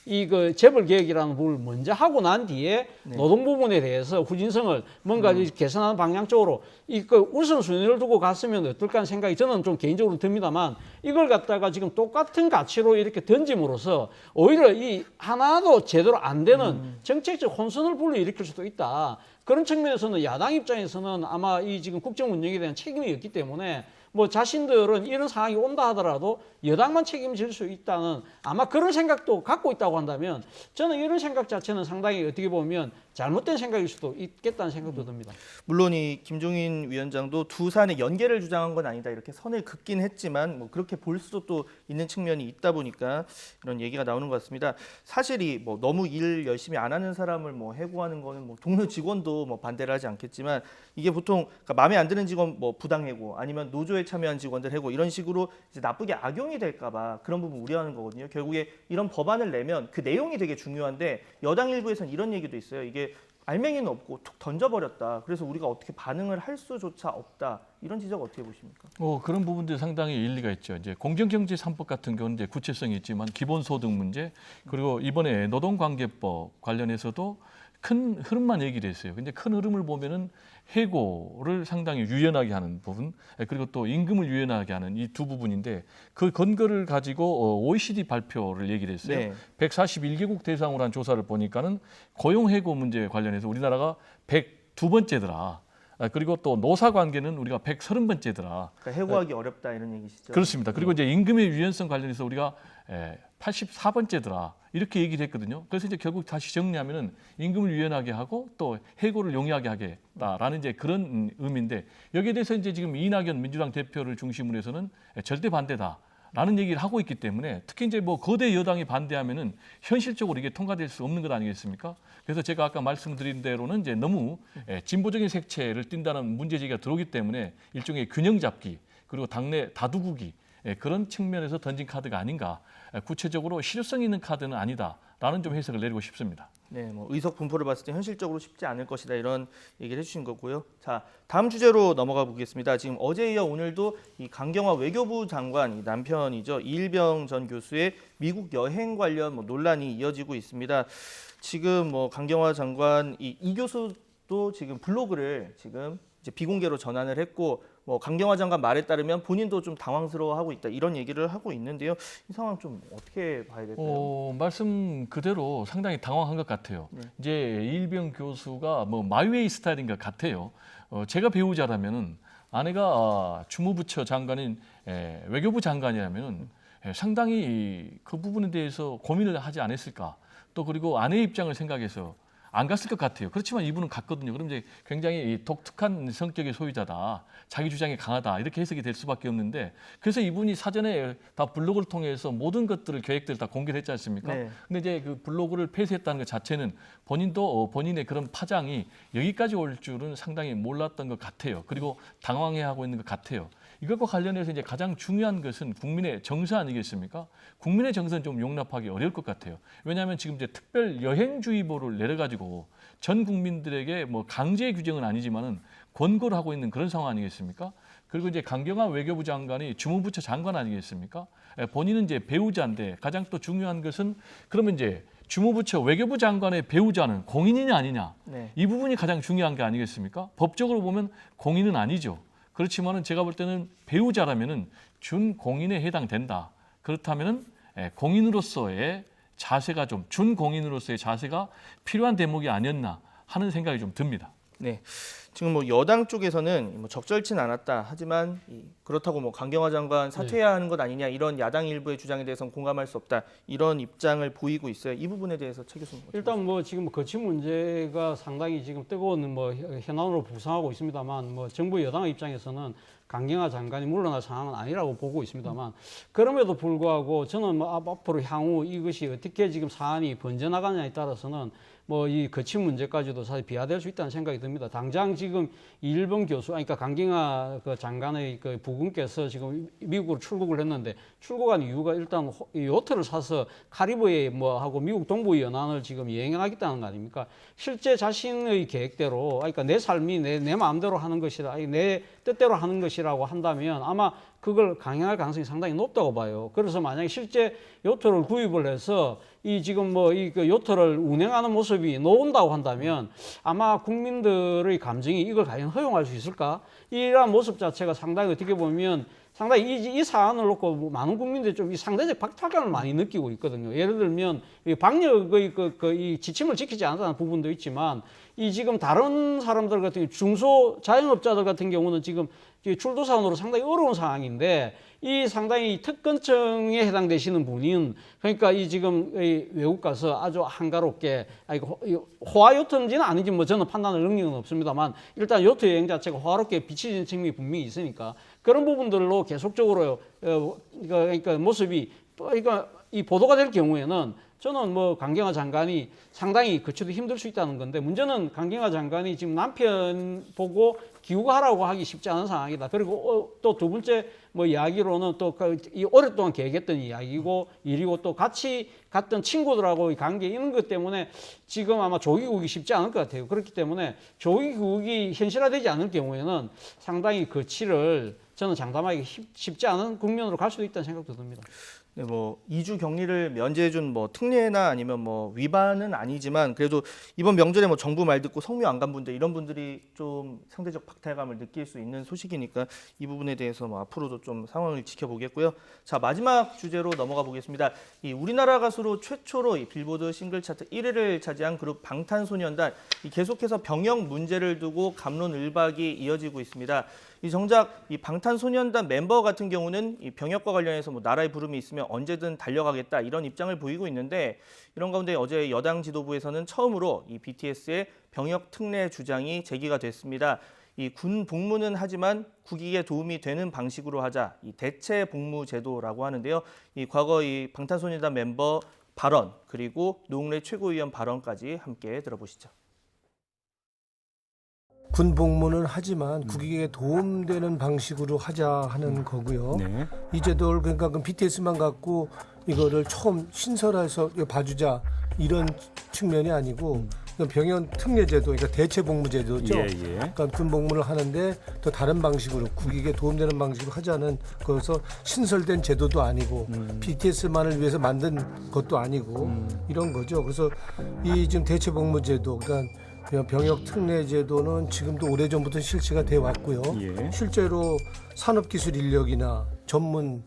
그 재벌 개혁이라는 부분을 먼저 하고 난 뒤에 노동 부분에 대해서 후진성을 뭔가 개선하는 방향 쪽으로 그 우선순위를 두고 갔으면 어떨까 하는 생각이 저는 좀 개인적으로 듭니다만, 이걸 갖다가 지금 똑같은 가치로 이렇게 던짐으로써 오히려 이 하나도 제대로 안 되는 정책적 혼선을 불러일으킬 수도 있다. 그런 측면에서는 야당 입장에서는 아마 이 지금 국정 운영에 대한 책임이 없기 때문에 뭐 자신들은 이런 상황이 온다 하더라도 여당만 책임질 수 있다는 아마 그런 생각도 갖고 있다고 한다면, 저는 이런 생각 자체는 상당히 어떻게 보면 잘못된 생각일 수도 있겠다는 생각도 듭니다. 물론 이 김종인 위원장도 두 사안의 연계를 주장한 건 아니다 이렇게 선을 긋긴 했지만 뭐 그렇게 볼 수도 또 있는 측면이 있다 보니까 이런 얘기가 나오는 것 같습니다. 사실이 뭐 너무 일 열심히 안 하는 사람을 뭐 해고하는 거는 뭐 동료 직원도 뭐 반대를 하지 않겠지만, 이게 보통 그러니까 마음에 안 드는 직원 뭐 부당해고 아니면 노조에 참여한 직원들 해고 이런 식으로 이제 나쁘게 악용이 될까봐 그런 부분 우려하는 거거든요. 결국에 이런 법안을 내면 그 내용이 되게 중요한데 여당 일부에서는 이런 얘기도 있어요. 이게 알맹이는 없고 툭 던져버렸다. 그래서 우리가 어떻게 반응을 할 수조차 없다. 이런 지적 어떻게 보십니까? 그런 부분들이 상당히 일리가 있죠. 이제 공정경제 3법 같은 경우는 이제 구체성이 있지만 기본소득 문제, 그리고 이번에 노동관계법 관련해서도 큰 흐름만 얘기를 했어요. 근데 큰 흐름을 보면은 해고를 상당히 유연하게 하는 부분, 그리고 또 임금을 유연하게 하는 이 두 부분인데, 그 근거를 가지고 OECD 발표를 얘기를 했어요. 네. 141개국 대상으로 한 조사를 보니까는 고용 해고 문제 관련해서 우리나라가 102번째더라. 그리고 또 노사 관계는 우리가 130번째더라. 그러니까 해고하기 어렵다 이런 얘기시죠? 그렇습니다. 그리고 이제 임금의 유연성 관련해서 우리가 84번째더라. 이렇게 얘기를 했거든요. 그래서 이제 결국 다시 정리하면은 임금을 유연하게 하고 또 해고를 용이하게 하겠다라는 이제 그런 의미인데, 여기에 대해서 이제 지금 이낙연 민주당 대표를 중심으로 해서는 절대 반대다라는 얘기를 하고 있기 때문에, 특히 이제 뭐 거대 여당이 반대하면은 현실적으로 이게 통과될 수 없는 것 아니겠습니까? 그래서 제가 아까 말씀드린 대로는 이제 너무 진보적인 색채를 띈다는 문제 제기가 들어오기 때문에 일종의 균형 잡기, 그리고 당내 다두구기, 그런 측면에서 던진 카드가 아닌가. 구체적으로 실효성 있는 카드는 아니다라는 좀 해석을 내리고 싶습니다. 네, 뭐 의석 분포를 봤을 때 현실적으로 쉽지 않을 것이다 이런 얘기를 해주신 거고요. 자, 다음 주제로 넘어가 보겠습니다. 지금 어제 이어 오늘도 이 강경화 외교부 장관 이 남편이죠, 이일병 전 교수의 미국 여행 관련 뭐 논란이 이어지고 있습니다. 지금 뭐 강경화 장관 이 교수도 지금 블로그를 지금 이제 비공개로 전환을 했고, 뭐 강경화 장관 말에 따르면 본인도 좀 당황스러워하고 있다 이런 얘기를 하고 있는데요. 이 상황 좀 어떻게 봐야 될까요? 말씀 그대로 상당히 당황한 것 같아요. 네. 이제 이일병 교수가 뭐 마이웨이 스타일인 것 같아요. 제가 배우자라면은 아내가 주무부처 장관인 외교부 장관이라면은 상당히 그 부분에 대해서 고민을 하지 않았을까. 또 그리고 아내의 입장을 생각해서 안 갔을 것 같아요. 그렇지만 이분은 갔거든요. 그럼 이제 굉장히 독특한 성격의 소유자다, 자기 주장이 강하다 이렇게 해석이 될 수밖에 없는데, 그래서 이분이 사전에 다 블로그를 통해서 모든 것들을 계획들을 다 공개를 했지 않습니까? 네. 근데 이제 그 블로그를 폐쇄했다는 것 자체는 본인도 본인의 그런 파장이 여기까지 올 줄은 상당히 몰랐던 것 같아요. 그리고 당황해하고 있는 것 같아요. 이것과 관련해서 이제 가장 중요한 것은 국민의 정서 아니겠습니까? 국민의 정서는 좀 용납하기 어려울 것 같아요. 왜냐하면 지금 이제 특별 여행주의보를 내려가지고 전 국민들에게 뭐 강제 규정은 아니지만은 권고를 하고 있는 그런 상황 아니겠습니까? 그리고 이제 강경화 외교부 장관이 주무부처 장관 아니겠습니까? 본인은 이제 배우자인데 가장 또 중요한 것은 그러면 이제 주무부처 외교부 장관의 배우자는 공인이냐 아니냐 네. 이 부분이 가장 중요한 게 아니겠습니까? 법적으로 보면 공인은 아니죠. 그렇지만은 제가 볼 때는 배우자라면은 준공인에 해당된다. 그렇다면은 공인으로서의 자세가 좀 준공인으로서의 자세가 필요한 대목이 아니었나 하는 생각이 좀 듭니다. 네, 지금 뭐 여당 쪽에서는 뭐 적절치는 않았다. 하지만 그렇다고 뭐 강경화 장관 사퇴해야 하는 것 아니냐 이런 야당 일부의 주장에 대해서는 공감할 수 없다. 이런 입장을 보이고 있어요. 이 부분에 대해서 최 교수님. 일단 뭐 지금 거치 문제가 상당히 지금 뜨거운 뭐 현안으로 부상하고 있습니다만 뭐 정부 여당의 입장에서는 강경화 장관이 물러날 상황은 아니라고 보고 있습니다만 그럼에도 불구하고 저는 뭐 앞으로 향후 이것이 어떻게 지금 사안이 번져나가냐에 따라서는 뭐 이 거친 문제까지도 사실 비화될 수 있다는 생각이 듭니다. 당장 지금 일본 교수, 그러니까 강경화 그 장관의 그 부군께서 지금 미국으로 출국을 했는데 출국한 이유가 일단 요트를 사서 카리브해 뭐 하고 미국 동부 연안을 지금 여행하겠다는 거 아닙니까? 실제 자신의 계획대로, 그러니까 내 삶이 내 마음대로 하는 것이라, 내 뜻대로 하는 것이라고 한다면 아마 그걸 강행할 가능성이 상당히 높다고 봐요. 그래서 만약에 실제 요트를 구입을 해서 이 지금 뭐 이 그 요트를 운행하는 모습이 나온다고 한다면 아마 국민들의 감정이 이걸 과연 허용할 수 있을까? 이러한 모습 자체가 상당히 어떻게 보면 상당히 이 사안을 놓고 많은 국민들이 좀 이 상대적 박탈감을 많이 느끼고 있거든요. 예를 들면 이 방역의 이 지침을 지키지 않았다는 부분도 있지만 이 지금 다른 사람들 같은 경우 중소 자영업자들 같은 경우는 지금 출도사원으로 상당히 어려운 상황인데 이 상당히 특권층에 해당되시는 분인 그러니까 이 지금 이 외국 가서 아주 한가롭게 호화 요트인지는 아닌지 뭐 저는 판단할 능력은 없습니다만 일단 요트 여행 자체가 호화롭게 비치는 측면이 분명히 있으니까 그런 부분들로 계속적으로 그러니까 모습이 그러니까 이 보도가 될 경우에는 저는 뭐 강경화 장관이 상당히 거치도 힘들 수 있다는 건데 문제는 강경화 장관이 지금 남편 보고 귀국하라고 하기 쉽지 않은 상황이다. 그리고 또 두 번째 뭐 이야기로는 또 이 오랫동안 계획했던 이야기고 일이고 또 같이 갔던 친구들하고의 관계 이런 것 때문에 지금 아마 조기 귀국이 쉽지 않을 것 같아요. 그렇기 때문에 조기 귀국이 현실화되지 않을 경우에는 상당히 거치를 저는 장담하기 쉽지 않은 국면으로 갈 수도 있다는 생각도 듭니다. 네, 뭐 2주 격리를 면제해준 뭐 특례나 아니면 뭐 위반은 아니지만 그래도 이번 명절에 뭐 정부 말 듣고 성묘 안 간 분들 이런 분들이 좀 상대적 박탈감을 느낄 수 있는 소식이니까 이 부분에 대해서 뭐 앞으로도 좀 상황을 지켜보겠고요. 자, 마지막 주제로 넘어가 보겠습니다. 이 우리나라 가수로 최초로 이 빌보드 싱글 차트 1위를 차지한 그룹 방탄소년단 이 계속해서 병역 문제를 두고 갑론을박이 이어지고 있습니다. 이 정작 이 방탄소년단 멤버 같은 경우는 이 병역과 관련해서 뭐 나라의 부름이 있으면 언제든 달려가겠다 이런 입장을 보이고 있는데 이런 가운데 어제 여당 지도부에서는 처음으로 이 BTS의 병역 특례 주장이 제기가 됐습니다. 이 군 복무는 하지만 국익에 도움이 되는 방식으로 하자 이 대체 복무 제도라고 하는데요. 이 과거 이 방탄소년단 멤버 발언 그리고 노웅래 최고위원 발언까지 함께 들어보시죠. 군 복무는 하지만 국익에 도움되는 방식으로 하자 하는 거고요. 네. 이 제도를 그러니까 BTS만 갖고 이거를 처음 신설해서 봐주자 이런 측면이 아니고 병역 특례 제도, 그러니까 대체 복무 제도죠. 예. 그러니까 군 복무를 하는데 또 다른 방식으로 국익에 도움되는 방식으로 하자는 거기서 신설된 제도도 아니고 BTS만을 위해서 만든 것도 아니고 이런 거죠. 그래서 이 지금 대체 복무 제도, 그러니까 병역 특례 제도는 지금도 오래전부터 실시가 돼 왔고요. 예. 실제로 산업기술 인력이나 전문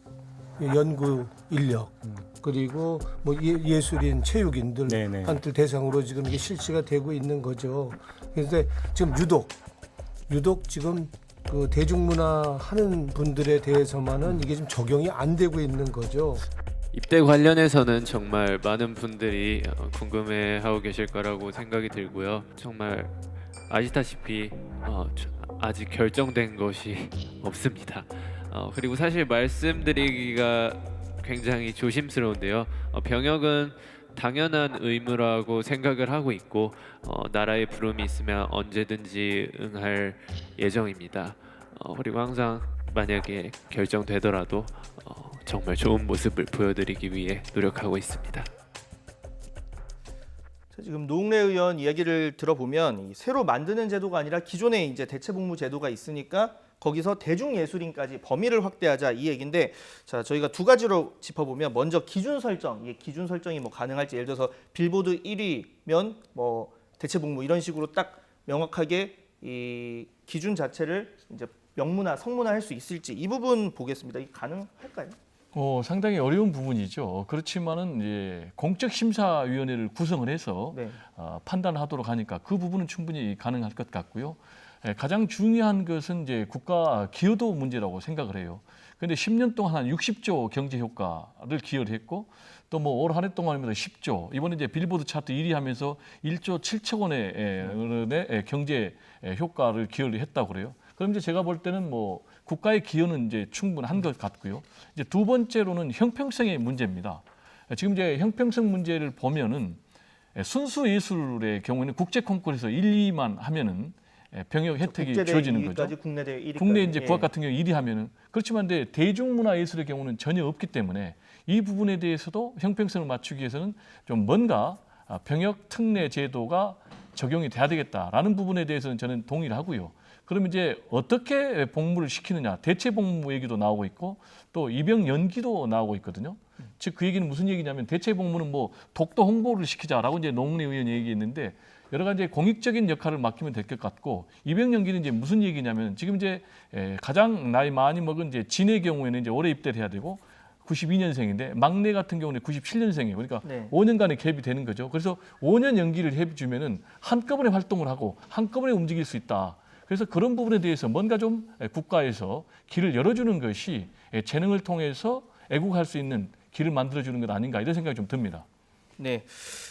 연구 인력 그리고 뭐 예술인, 체육인들 한들 대상으로 지금 이게 실시가 되고 있는 거죠. 그런데 지금 유독 지금 그 대중문화 하는 분들에 대해서만은 이게 좀 적용이 안 되고 있는 거죠. 입대 관련해서는 정말 많은 분들이 궁금해하고 계실 거라고 생각이 들고요. 정말 아시다시피 아직 결정된 것이 없습니다. 그리고 사실 말씀드리기가 굉장히 조심스러운데요. 병역은 당연한 의무라고 생각을 하고 있고 나라의 부름이 있으면 언제든지 응할 예정입니다. 그리고 항상 만약에 결정되더라도 정말 좋은 모습을 보여드리기 위해 노력하고 있습니다. 지금 노웅래 의원 이야기를 들어보면 새로 만드는 제도가 아니라 기존에 이제 대체복무 제도가 있으니까 거기서 대중예술인까지 범위를 확대하자 이 얘기인데 자 저희가 두 가지로 짚어보면 먼저 기준 설정, 기준 설정이 뭐 가능할지 예를 들어서 빌보드 1위면 뭐 대체복무 이런 식으로 딱 명확하게 이 기준 자체를 이제 명문화, 성문화할 수 있을지 이 부분 보겠습니다. 이게 가능할까요? 상당히 어려운 부분이죠. 그렇지만은 이제 공적심사위원회를 구성을 해서 네. 판단하도록 하니까 그 부분은 충분히 가능할 것 같고요. 가장 중요한 것은 이제 국가 기여도 문제라고 생각을 해요. 그런데 10년 동안 한 60조 경제 효과를 기여를 했고 또 뭐 올 한 해 동안입니다 10조 이번에 이제 빌보드 차트 1위 하면서 1조 7천 원의 경제 효과를 기여를 했다고 그래요. 그럼 이제 제가 볼 때는 뭐 국가의 기여는 이제 충분한 것 같고요. 이제 두 번째로는 형평성의 문제입니다. 지금 이제 형평성 문제를 보면은 순수 예술의 경우에는 국제 콩쿠르에서 1, 2만 하면은 병역 혜택이 주어지는 거죠. 국내 대회 1위까지. 국내 이제 국악 같은 경우 1위 하면은 그렇지만 근데 대중문화 예술의 경우는 전혀 없기 때문에 이 부분에 대해서도 형평성을 맞추기 위해서는 좀 뭔가 병역 특례 제도가 적용이 돼야 되겠다라는 부분에 대해서는 저는 동의를 하고요. 그럼 이제 어떻게 복무를 시키느냐 대체 복무 얘기도 나오고 있고 또 입영 연기도 나오고 있거든요. 즉 그 얘기는 무슨 얘기냐면 대체 복무는 뭐 독도 홍보를 시키자라고 이제 노웅래 의원이 얘기했는데 여러 가지 공익적인 역할을 맡기면 될 것 같고 입영 연기는 이제 무슨 얘기냐면 지금 이제 가장 나이 많이 먹은 이제 진의 경우에는 이제 올해 입대를 해야 되고 92년생인데 막내 같은 경우는 97년생이에요. 그러니까 네. 5년간의 갭이 되는 거죠. 그래서 5년 연기를 해주면은 한꺼번에 활동을 하고 한꺼번에 움직일 수 있다. 그래서 그런 부분에 대해서 뭔가 좀 국가에서 길을 열어주는 것이 재능을 통해서 애국할 수 있는 길을 만들어주는 것 아닌가 이런 생각이 좀 듭니다. 네.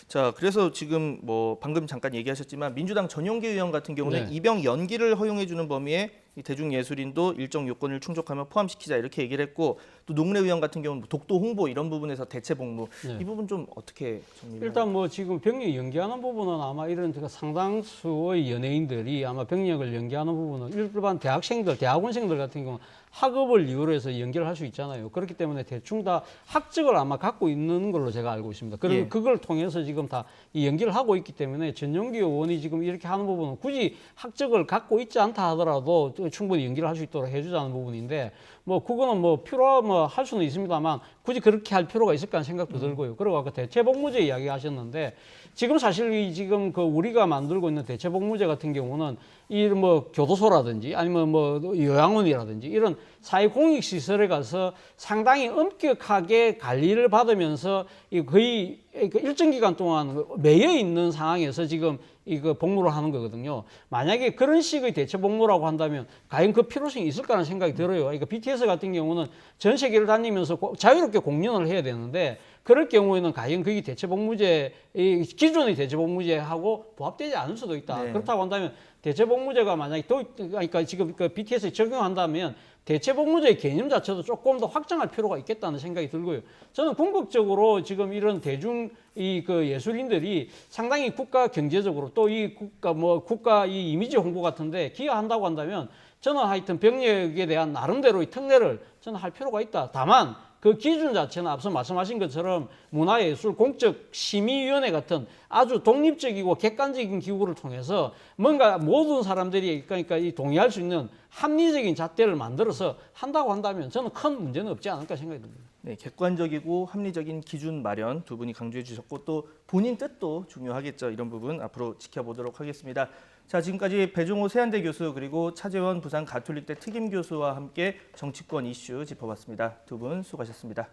자, 그래서 지금 뭐 방금 잠깐 얘기하셨지만 민주당 전용기 의원 같은 경우는 네. 입영 연기를 허용해 주는 범위에 이 대중예술인도 일정 요건을 충족하면 포함시키자 이렇게 얘기를 했고 또 노웅래 의원 같은 경우는 뭐 독도 홍보 이런 부분에서 대체 복무 네. 이 부분 좀 어떻게 정리를 일단 뭐 지금 병역 연기하는 부분은 아마 이런 상당수의 연예인들이 아마 병역을 연기하는 부분은 일반 대학생들, 대학원생들 같은 경우는 학업을 이유로 해서 연기를 할 수 있잖아요. 그렇기 때문에 대충 다 학적을 아마 갖고 있는 걸로 제가 알고 있습니다. 그리고 예. 그걸 통해서 지금 다 이 연기를 하고 있기 때문에 전용기 의원이 지금 이렇게 하는 부분은 굳이 학적을 갖고 있지 않다 하더라도 충분히 연기를 할 수 있도록 해주자는 부분인데 뭐 그거는 뭐 필요 뭐 할 수는 있습니다만 굳이 그렇게 할 필요가 있을까 하는 생각도 들고요. 그리고 아까 대체복무제 이야기하셨는데 지금 사실 지금 그 우리가 만들고 있는 대체복무제 같은 경우는 이 뭐 교도소라든지 아니면 뭐 요양원이라든지 이런 사회공익시설에 가서 상당히 엄격하게 관리를 받으면서 거의 일정 기간 동안 매여 있는 상황에서 지금 이거 복무를 하는 거거든요. 만약에 그런 식의 대체 복무라고 한다면 과연 그 필요성이 있을까라는 생각이 들어요. 그러니까 BTS 같은 경우는 전 세계를 다니면서 자유롭게 공연을 해야 되는데 그럴 경우에는 과연 그게 대체 복무제 기존의 대체 복무제하고 부합되지 않을 수도 있다. 네. 그렇다고 한다면 대체 복무제가 만약에 그러니까 지금 그 BTS에 적용한다면 대체 복무제의 개념 자체도 조금 더 확장할 필요가 있겠다는 생각이 들고요. 저는 궁극적으로 지금 이런 대중 그 예술인들이 상당히 국가 경제적으로 또 이 국가 이 이미지 홍보 같은데 기여한다고 한다면 저는 하여튼 병역에 대한 나름대로의 특례를 저는 할 필요가 있다. 다만 그 기준 자체는 앞서 말씀하신 것처럼 문화예술 공적심의위원회 같은 아주 독립적이고 객관적인 기구를 통해서 뭔가 모든 사람들이 그러니까 이 동의할 수 있는 합리적인 잣대를 만들어서 한다고 한다면 저는 큰 문제는 없지 않을까 생각이 듭니다. 네, 객관적이고 합리적인 기준 마련 두 분이 강조해 주셨고 또 본인 뜻도 중요하겠죠. 이런 부분 앞으로 지켜보도록 하겠습니다. 자, 지금까지 배종호 세한대 교수 그리고 차재원 부산 가톨릭대 특임 교수와 함께 정치권 이슈 짚어봤습니다. 두 분 수고하셨습니다.